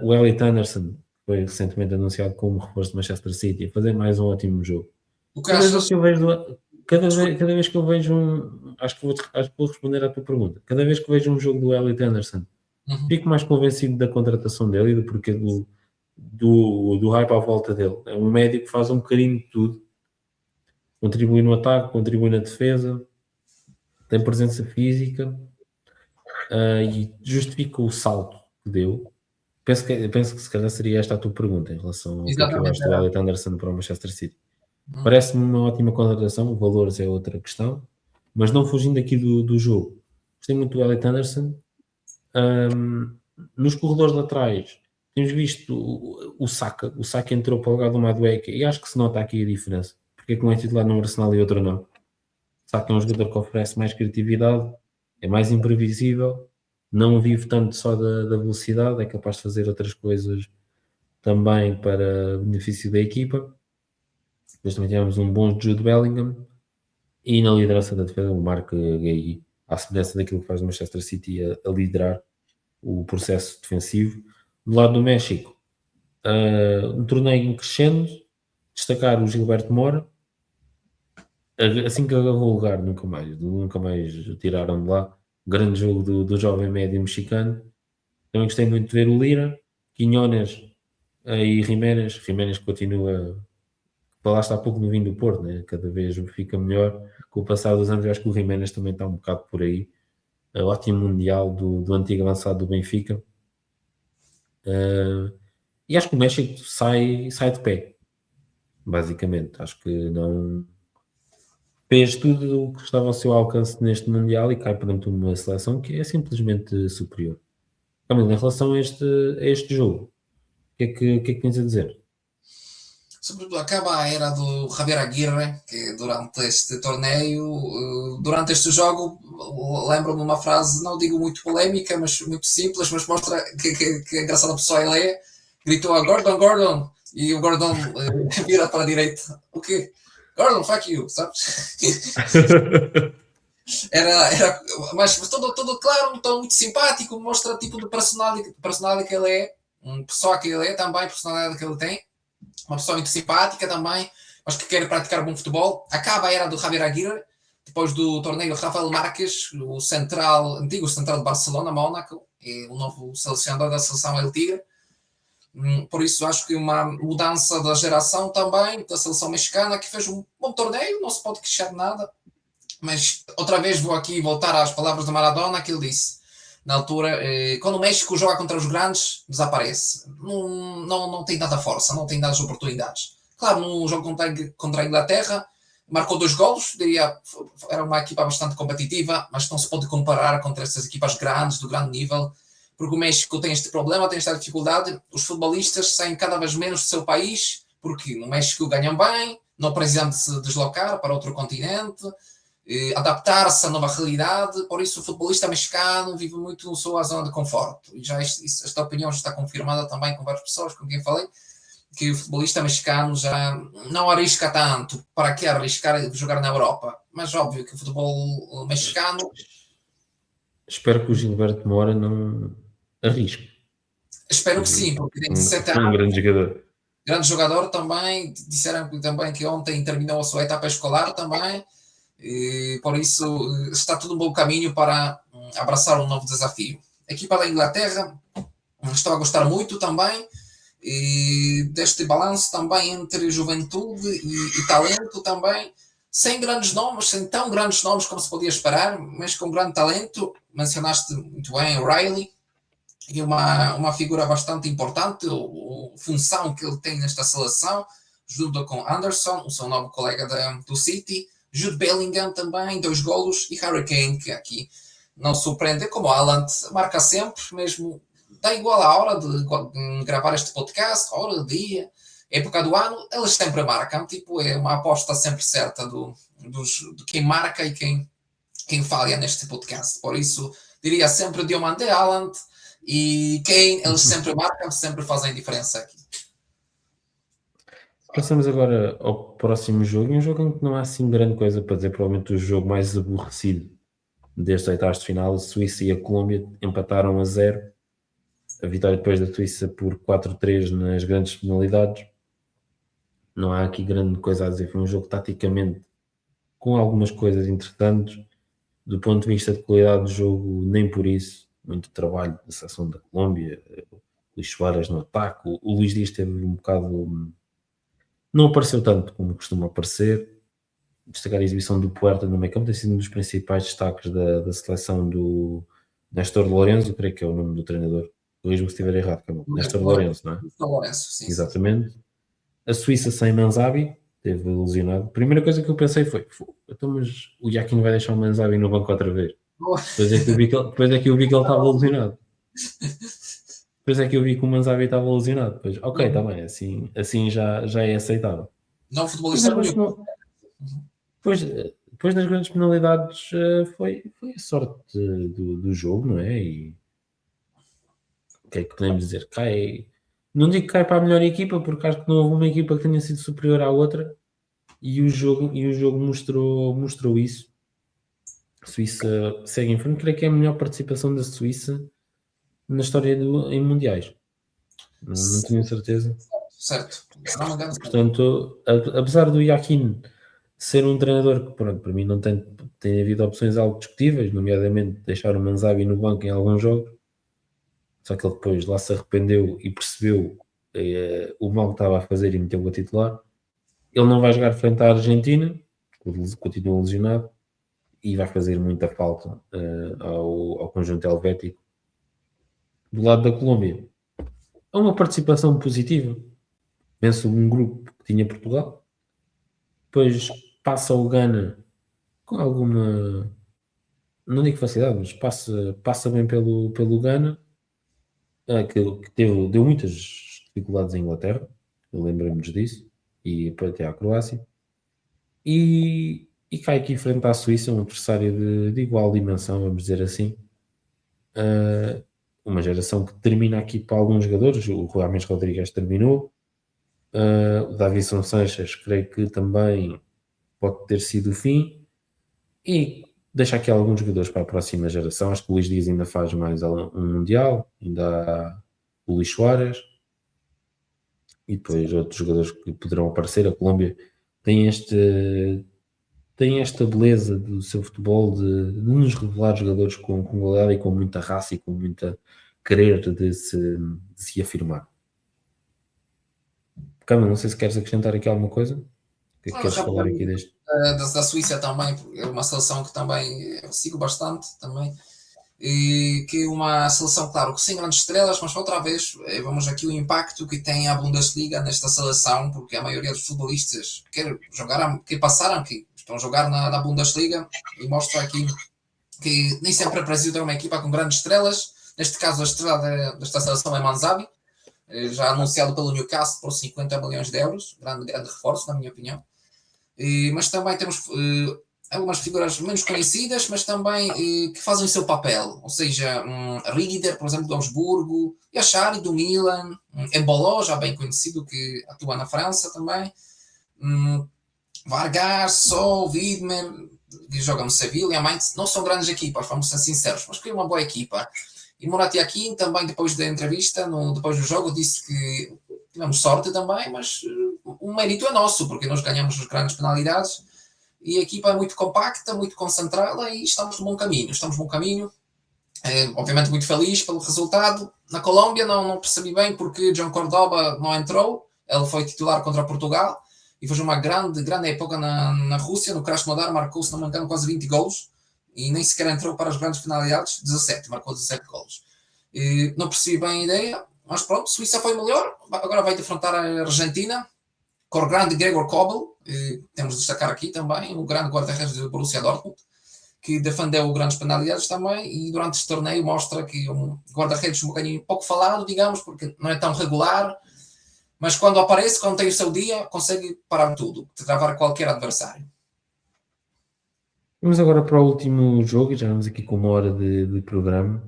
O Elliot Anderson foi recentemente anunciado como reforço de Manchester City, a fazer mais um ótimo jogo. Cada vez que eu vejo acho que vou responder à tua pergunta. Cada vez que vejo um jogo do Elliot Anderson Uhum. Fico mais convencido da contratação dele e do porquê do hype à volta dele. É um médio que faz um bocadinho de tudo. Contribui no ataque, contribui na defesa, tem presença física e justifica o salto que deu. Penso que se calhar seria esta a tua pergunta em relação ao que é que eu Exatamente. acho do Elliot Anderson para o Manchester City. Uhum. Parece-me uma ótima contratação, valores é outra questão, mas não fugindo aqui do jogo. Gostei muito do Elliot Anderson. Nos corredores laterais, temos visto o Saka entrou para o lugar do Madueke e acho que se nota aqui a diferença. Porque é que um é titular no Arsenal e outro não? Saka é um jogador que oferece mais criatividade, é mais imprevisível, não vive tanto só da velocidade, é capaz de fazer outras coisas também para benefício da equipa. Depois também tivemos um bom Jude Bellingham e na liderança da defesa o Mark Guehi, à semelhança daquilo que faz o Manchester City a liderar o processo defensivo. Do lado do México, um torneio em crescendo, destacar o Gilberto Mora, assim que agarrou o lugar, nunca mais o tiraram de lá. Grande jogo do jovem médio mexicano. Também gostei muito de ver o Lira, Quinones e Jiménez continua. Falaste há pouco no vinho do Porto, né? Cada vez fica melhor. Com o passar dos anos, eu acho que o Jiménez também está um bocado por aí. Ótimo Mundial do antigo avançado do Benfica. E acho que o México sai de pé, basicamente. Acho que não fez tudo o que estava ao seu alcance neste Mundial e cai perante uma seleção que é simplesmente superior. Camilo, em relação a este jogo, o que é que tens a dizer? Sobretudo acaba a era do Javier Aguirre, que durante este torneio, durante este jogo, lembro-me uma frase, não digo muito polémica, mas muito simples, mas mostra que a engraçada pessoa ele é, gritou a Gordon, Gordon, e o Gordon vira para a direita. O quê? Gordon, fuck you, sabes? Era mas todo claro, um tom muito simpático, mostra tipo de personalidade que ele é, pessoa que ele é também, personalidade que ele tem, uma pessoa muito simpática também, mas que quer praticar bom futebol. Acaba a era do Javier Aguirre, depois do torneio Rafael Marques, antigo central de Barcelona, Mónaco, e o novo selecionador da seleção El Tigre. Por isso acho que uma mudança da geração também, da seleção mexicana, que fez um bom torneio, não se pode queixar de nada. Mas outra vez vou aqui voltar às palavras de Maradona, que ele disse na altura, quando o México joga contra os grandes, desaparece. Não tem nada força, não tem nada oportunidades. Claro, no jogo contra a Inglaterra, marcou 2 golos, diria, era uma equipa bastante competitiva, mas não se pode comparar contra essas equipas grandes, do grande nível, porque o México tem este problema, tem esta dificuldade, os futbolistas saem cada vez menos do seu país, porque no México ganham bem, não precisam de se deslocar para outro continente, adaptar-se à nova realidade, por isso o futebolista mexicano vive muito na sua zona de conforto, e já esta opinião já está confirmada também com várias pessoas com quem falei, que o futebolista mexicano já não arrisca tanto, para que arriscar jogar na Europa, mas óbvio que o futebol mexicano... Espero que o Gilberto Mora não arrisque. Espero que sim, porque tem 17 um anos, grande jogador. grande jogador também, disseram também que ontem terminou a sua etapa escolar também, e por isso está tudo um bom caminho para abraçar um novo desafio. A equipa da Inglaterra, estou a gostar muito também, e deste balanço também entre juventude e talento também, sem grandes nomes, sem tão grandes nomes como se podia esperar, mas com grande talento. Mencionaste muito bem o Riley, e uma figura bastante importante, a função que ele tem nesta seleção, junto com Anderson, o seu novo colega do City, Jude Bellingham também, 2 golos, e Harry Kane, que aqui não surpreende, como Haaland, marca sempre, mesmo, dá igual à hora de gravar este podcast, hora, dia, época do ano, eles sempre marcam, tipo, é uma aposta sempre certa de quem marca e quem falha neste podcast. Por isso, diria sempre Diomande, Haaland e Kane, eles sempre marcam, sempre fazem diferença aqui. Passamos agora ao próximo jogo, um jogo em que não há assim grande coisa para dizer, provavelmente o jogo mais aborrecido destes oitavos de final. A Suíça e a Colômbia empataram a 0. A vitória depois da Suíça por 4-3 nas grandes penalidades. Não há aqui grande coisa a dizer, foi um jogo taticamente com algumas coisas interessantes. Do ponto de vista de qualidade do jogo, nem por isso. muito trabalho da seleção da Colômbia, Luís Soares no ataque, o Luís Dias teve um bocado, não apareceu tanto como costuma aparecer. Destacar a exibição do Puerta no meio campo, tem sido um dos principais destaques da seleção do Néstor Lourenço, creio que é o nome do treinador. Corrijo-me se estiver errado, Néstor Lourenço, não é? Lourenço, sim. Exatamente. A Suíça sem Manzabi, teve lesionado. A primeira coisa que eu pensei foi: então, mas o Yakin vai deixar o Manzabi no banco outra vez? Depois é que eu vi que ele estava lesionado. Depois é que eu vi que o Manzabi estava lesionado. Depois, ok, está bem, assim já é aceitável. Não, futebolista Depois nas grandes penalidades foi a sorte do jogo, não é? E o que é que podemos dizer? Não digo que cai para a melhor equipa, porque acho que não houve uma equipa que tenha sido superior à outra, e o jogo mostrou isso. A Suíça segue em frente, creio que é a melhor participação da Suíça na história em mundiais. Não tenho certeza. Certo. Portanto, apesar do Yakin ser um treinador que, pronto, para mim não tem havido opções algo discutíveis, nomeadamente deixar o Manzabi no banco em alguns jogos, só que ele depois lá se arrependeu e percebeu o mal que estava a fazer e meteu-o a titular. Ele não vai jogar frente à Argentina, continua lesionado, e vai fazer muita falta ao conjunto helvético. Do lado da Colômbia, há uma participação positiva. Penso um grupo que tinha Portugal, depois passa o Ghana com alguma, não digo facilidade, mas passa bem pelo Ghana, que deu muitas dificuldades à Inglaterra, lembramos disso, e até à Croácia, e cai aqui frente à Suíça, um adversário de igual dimensão, vamos dizer assim. Uma geração que termina aqui para alguns jogadores, o Rames Rodrigues terminou, o Davinson Sanchez creio que também pode ter sido o fim, e deixa aqui alguns jogadores para a próxima geração. Acho que o Luís Dias ainda faz mais um Mundial, ainda há o Luís Soares, e depois outros jogadores que poderão aparecer. A Colômbia tem esta beleza do seu futebol de nos revelar jogadores com qualidade e com muita raça e com muita querer de se afirmar. Câmara, não sei se queres acrescentar aqui alguma coisa. O que é que queres falar aqui deste? Da Suíça também, é uma seleção que também eu sigo bastante também, e que é uma seleção, claro, que sem grandes estrelas, mas outra vez vamos aqui o impacto que tem a Bundesliga nesta seleção, porque a maioria dos futebolistas que passaram aqui, estão a jogar na Bundesliga, e mostra aqui que nem sempre é preciso ter uma equipa com grandes estrelas. Neste caso a estrela desta seleção é Manzabi, já anunciado pelo Newcastle por 50 milhões de euros, grande reforço na minha opinião. Mas também temos algumas figuras menos conhecidas, mas também que fazem o seu papel. Ou seja, Rieder, por exemplo, do Augsburgo, Yachari, do Milan, Embolo, já bem conhecido, que atua na França também, Vargas, Sol, Widmer, que joga no Sevilla, e a Mainz. Não são grandes equipas, vamos ser sinceros, mas que é uma boa equipa. E Murat Yakin também, depois da entrevista, depois do jogo, disse que tivemos sorte também, mas o mérito é nosso, porque nós ganhamos as grandes penalidades e a equipa é muito compacta, muito concentrada, e estamos no bom caminho. Obviamente muito feliz pelo resultado. Na Colômbia não percebi bem porque John Cordoba não entrou, ele foi titular contra Portugal e fez uma grande época na Rússia, no Krasnodar, marcou, se não me engano, quase 20 golos e nem sequer entrou para as grandes penalidades, marcou 17 golos. Não percebi bem a ideia, mas pronto, Suíça foi melhor, agora vai defrontar a Argentina, com o grande Gregor Kobel, temos de destacar aqui também, o grande guarda-redes do Borussia Dortmund, que defendeu grandes penalidades também, e durante este torneio mostra que um guarda-redes um bocadinho pouco falado, digamos, porque não é tão regular, mas quando aparece, quando tem o seu dia, consegue parar tudo, travar qualquer adversário. Vamos agora para o último jogo, já vamos aqui com uma hora de programa,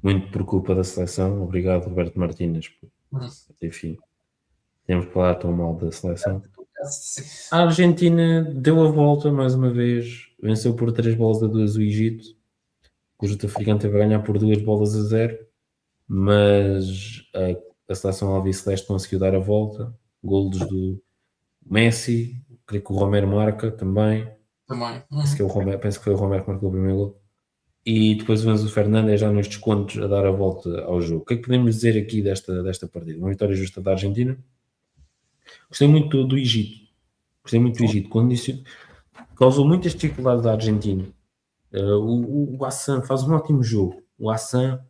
muito por culpa da seleção. Obrigado, Roberto Martínez, enfim, temos que falar tão mal da seleção. A Argentina deu a volta mais uma vez, venceu por 3-2 o Egito, cujo africano teve a ganhar por 2-0, mas a seleção alviceleste conseguiu dar a volta. Golos do Messi, creio que o Romero marca também. Penso que foi o Romero que marcou o primeiro gol. e depois o Enzo Fernandes já nos descontos a dar a volta ao jogo. O que é que podemos dizer aqui desta partida? Uma vitória justa da Argentina. Gostei muito do Egito. Gostei muito do Egito. Causou muitas dificuldades à Argentina. O Hassan faz um ótimo jogo. O Hassan,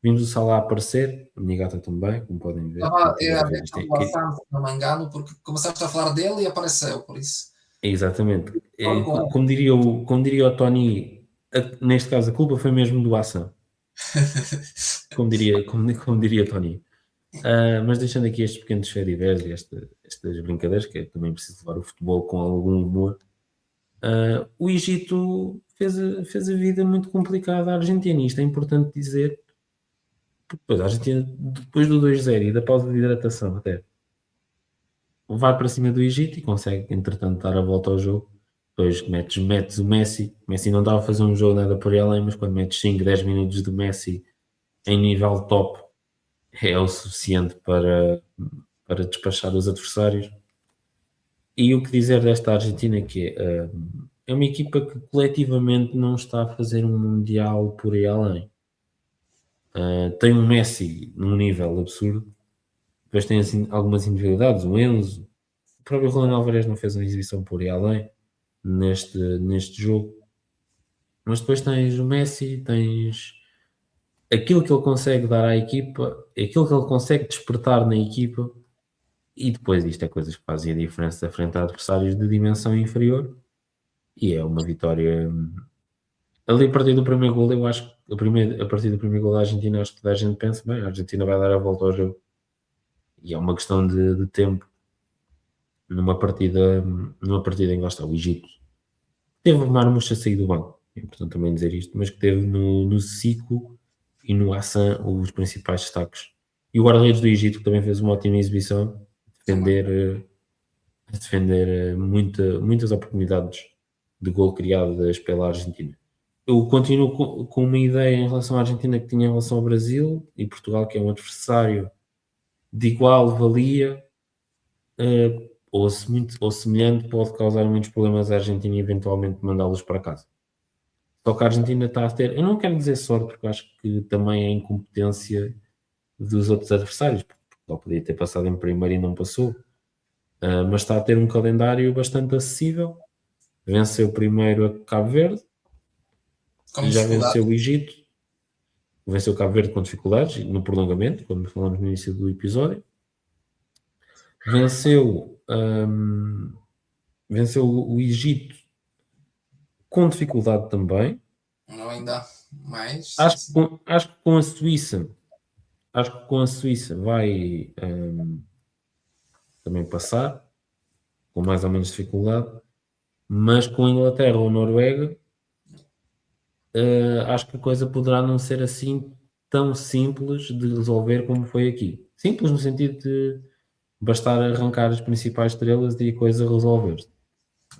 vimos o Salah aparecer, a minha gata também, como podem ver. Estava Quem a quiser ver ver isto do Hassan, se não me engano, porque começaste a falar dele e apareceu, por isso. Exatamente. Concordo com Como diria o Tony, neste caso a culpa foi mesmo do Hassan. Como diria o Tony. Mas deixando aqui estes pequenos fediveres e estas brincadeiras, que eu também preciso levar o futebol com algum humor, o Egito fez a vida muito complicada à Argentina, e isto é importante dizer, porque depois a Argentina, depois do 2-0 e da pausa de hidratação até, vai para cima do Egito e consegue, entretanto, dar a volta ao jogo. Depois metes o Messi. O Messi não estava a fazer um jogo nada por aí além, mas quando metes 5, 10 minutos do Messi em nível top, é o suficiente para despachar os adversários. E o que dizer desta Argentina, que é uma equipa que coletivamente não está a fazer um Mundial por aí além. Tem um Messi num nível absurdo, depois tem assim, algumas individualidades, o Enzo, o próprio Ronaldo Alvarez não fez uma exibição por aí além neste jogo, mas depois tens o Messi, tens aquilo que ele consegue dar à equipa, aquilo que ele consegue despertar na equipa, e depois isto é coisas que fazem a diferença frente a adversários de dimensão inferior, e é uma vitória. Ali a partir do primeiro gol, eu acho que a partir do primeiro gol da Argentina, acho que toda a gente pensa, bem, a Argentina vai dar a volta ao jogo, e é uma questão de tempo numa partida em que lá está o Egito. Teve o Marmoush a sair do banco, é importante também dizer isto, mas que teve no Zico e no Hassan os principais destaques. E o guarda-redes do Egito que também fez uma ótima exibição, a defender muitas oportunidades de gol criadas pela Argentina. Eu continuo com uma ideia em relação à Argentina que tinha em relação ao Brasil e Portugal, que é um adversário de igual valia, ou semelhante, pode causar muitos problemas à Argentina e eventualmente mandá-los para casa. Só que a Argentina está a ter, eu não quero dizer sorte, porque acho que também é incompetência dos outros adversários, porque Portugal podia ter passado em primeiro e não passou, mas está a ter um calendário bastante acessível. Venceu primeiro a Cabo Verde, Com já dificuldade. venceu o Egito, venceu Cabo Verde com dificuldades, no prolongamento, como falamos no início do episódio. Venceu o Egito com dificuldade também. Não ainda mais. Acho que com a Suíça vai também passar, com mais ou menos dificuldade, mas com a Inglaterra ou Noruega, acho que a coisa poderá não ser assim tão simples de resolver como foi aqui. Simples no sentido de bastar arrancar as principais estrelas e a coisa resolver-se.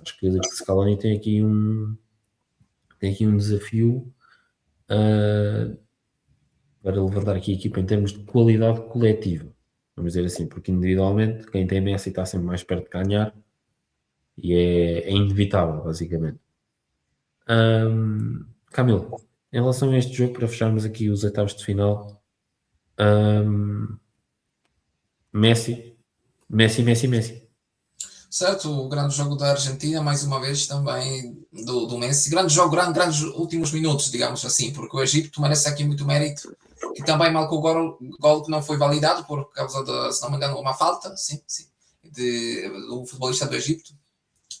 Acho que Scaloni tem aqui um desafio para levantar aqui a equipa em termos de qualidade coletiva, vamos dizer assim, porque individualmente quem tem Messi está sempre mais perto de ganhar e é inevitável, basicamente. Camilo, em relação a este jogo, para fecharmos aqui os oitavos de final, Messi. Certo, o grande jogo da Argentina, mais uma vez também do Messi. Grande jogo, grandes últimos minutos, digamos assim, porque o Egito merece aqui muito mérito, que também marcou o gol que não foi validado por causa de, se não me engano, uma falta, sim, do futebolista do Egito.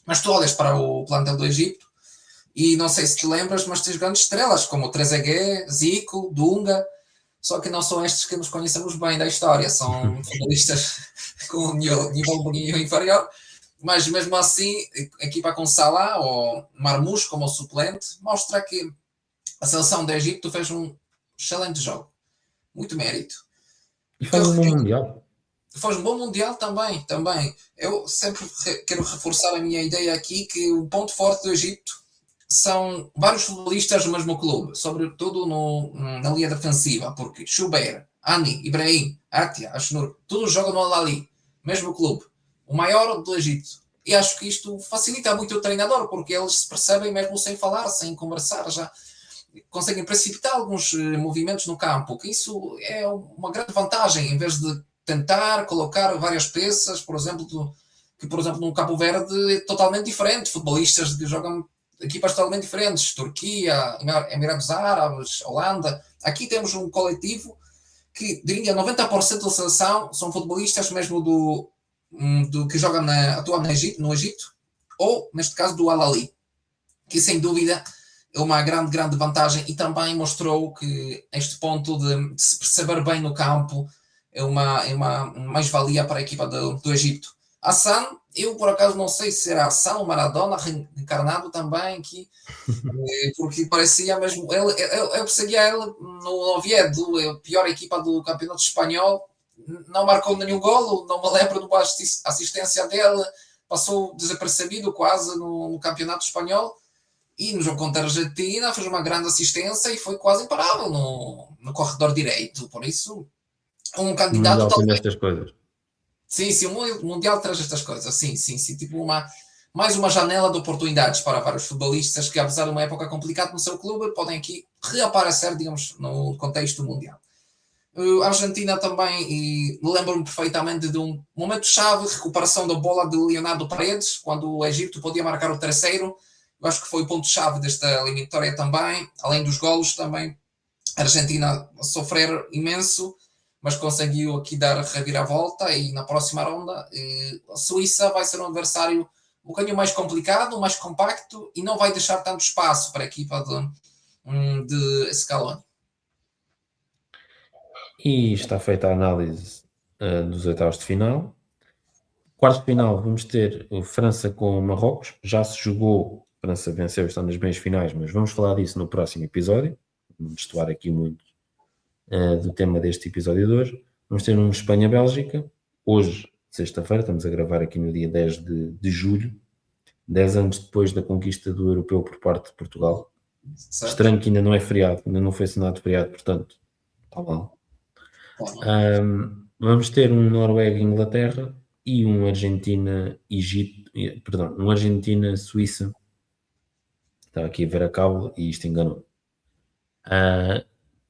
Mas tu olhas para o plantel do Egito e não sei se te lembras, mas tens grandes estrelas como o Trezeguet, Zico, Dunga, só que não são estes que nos conhecemos bem da história, são futebolistas com um nível um pouquinho inferior, mas mesmo assim, a equipa com Salah ou Marmoush como suplente, mostra que a seleção do Egito fez um excelente jogo, muito mérito. E faz um bom Mundial. Faz um bom Mundial também. Eu sempre quero reforçar a minha ideia aqui que o ponto forte do Egito são vários futebolistas do mesmo clube, sobretudo na linha defensiva, porque Chuber, Ani, Ibrahim, Atia, Ashnur, todos jogam no Al-Ahly, mesmo clube, o maior do Egito. E acho que isto facilita muito o treinador, porque eles se percebem mesmo sem falar, sem conversar já. conseguem precipitar alguns movimentos no campo, que isso é uma grande vantagem, em vez de tentar colocar várias peças, por exemplo, no Cabo Verde é totalmente diferente, futebolistas que jogam equipas totalmente diferentes, Turquia, Emirados Árabes, Holanda. Aqui temos um coletivo que, diria, 90% da seleção são futebolistas mesmo do que jogam atuam no Egito, ou, neste caso, do Al-Ahly, que, sem dúvida, é uma grande vantagem e também mostrou que este ponto de se perceber bem no campo é uma mais-valia para a equipa do Egito. Hassan, eu por acaso não sei se era Hassan ou Maradona reencarnado também, porque parecia mesmo. Eu perseguia ele no Oviedo, a pior equipa do campeonato espanhol, não marcou nenhum golo, não me lembro de uma assistência dele, passou desapercebido quase no campeonato espanhol. E no jogo contra a Argentina fez uma grande assistência e foi quase imparável no corredor direito. Por isso, um candidato. Mundial tem estas coisas. Sim, o Mundial traz estas coisas. Sim. Tipo mais uma janela de oportunidades para vários futebolistas que, apesar de uma época complicada no seu clube, podem aqui reaparecer, digamos, no contexto mundial. A Argentina também, e lembro-me perfeitamente de um momento-chave, recuperação da bola de Leonardo Paredes, quando o Egito podia marcar o terceiro. Eu acho que foi o ponto-chave desta eliminatória também, além dos golos também. A Argentina a sofrer imenso, mas conseguiu aqui dar a reviravolta e na próxima ronda a Suíça vai ser um adversário um bocadinho mais complicado, mais compacto e não vai deixar tanto espaço para a equipa de Scaloni. E está feita a análise dos oitavos de final. Quarto de final vamos ter França com Marrocos. Já se jogou, França venceu, está nas meias finais, mas vamos falar disso no próximo episódio. Vamos destoar aqui muito do tema deste episódio de hoje. Vamos ter um Espanha-Bélgica. Hoje, sexta-feira, estamos a gravar aqui no dia 10 de julho, 10 anos depois da conquista do europeu por parte de Portugal. Certo. Estranho que ainda não é feriado, ainda não foi assinado feriado, portanto, está mal. Vamos ter um Noruega-Inglaterra e um Argentina-Suíça. Estava aqui a ver a cabo e isto enganou.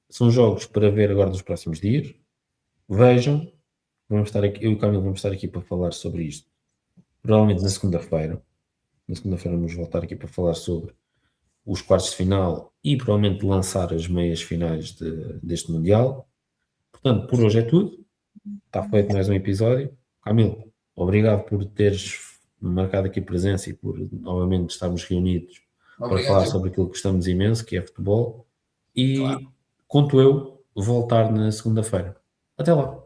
São jogos para ver agora nos próximos dias. Vejam, eu e o Camilo vamos estar aqui para falar sobre isto. Provavelmente na segunda-feira. Na segunda-feira vamos voltar aqui para falar sobre os quartos de final e provavelmente lançar as meias finais deste Mundial. Portanto, por hoje é tudo. Está feito mais um episódio. Camilo, obrigado por teres marcado aqui presença e por novamente estarmos reunidos para falar sobre aquilo que gostamos imenso, que é futebol. E conto eu voltar na segunda-feira. Até lá.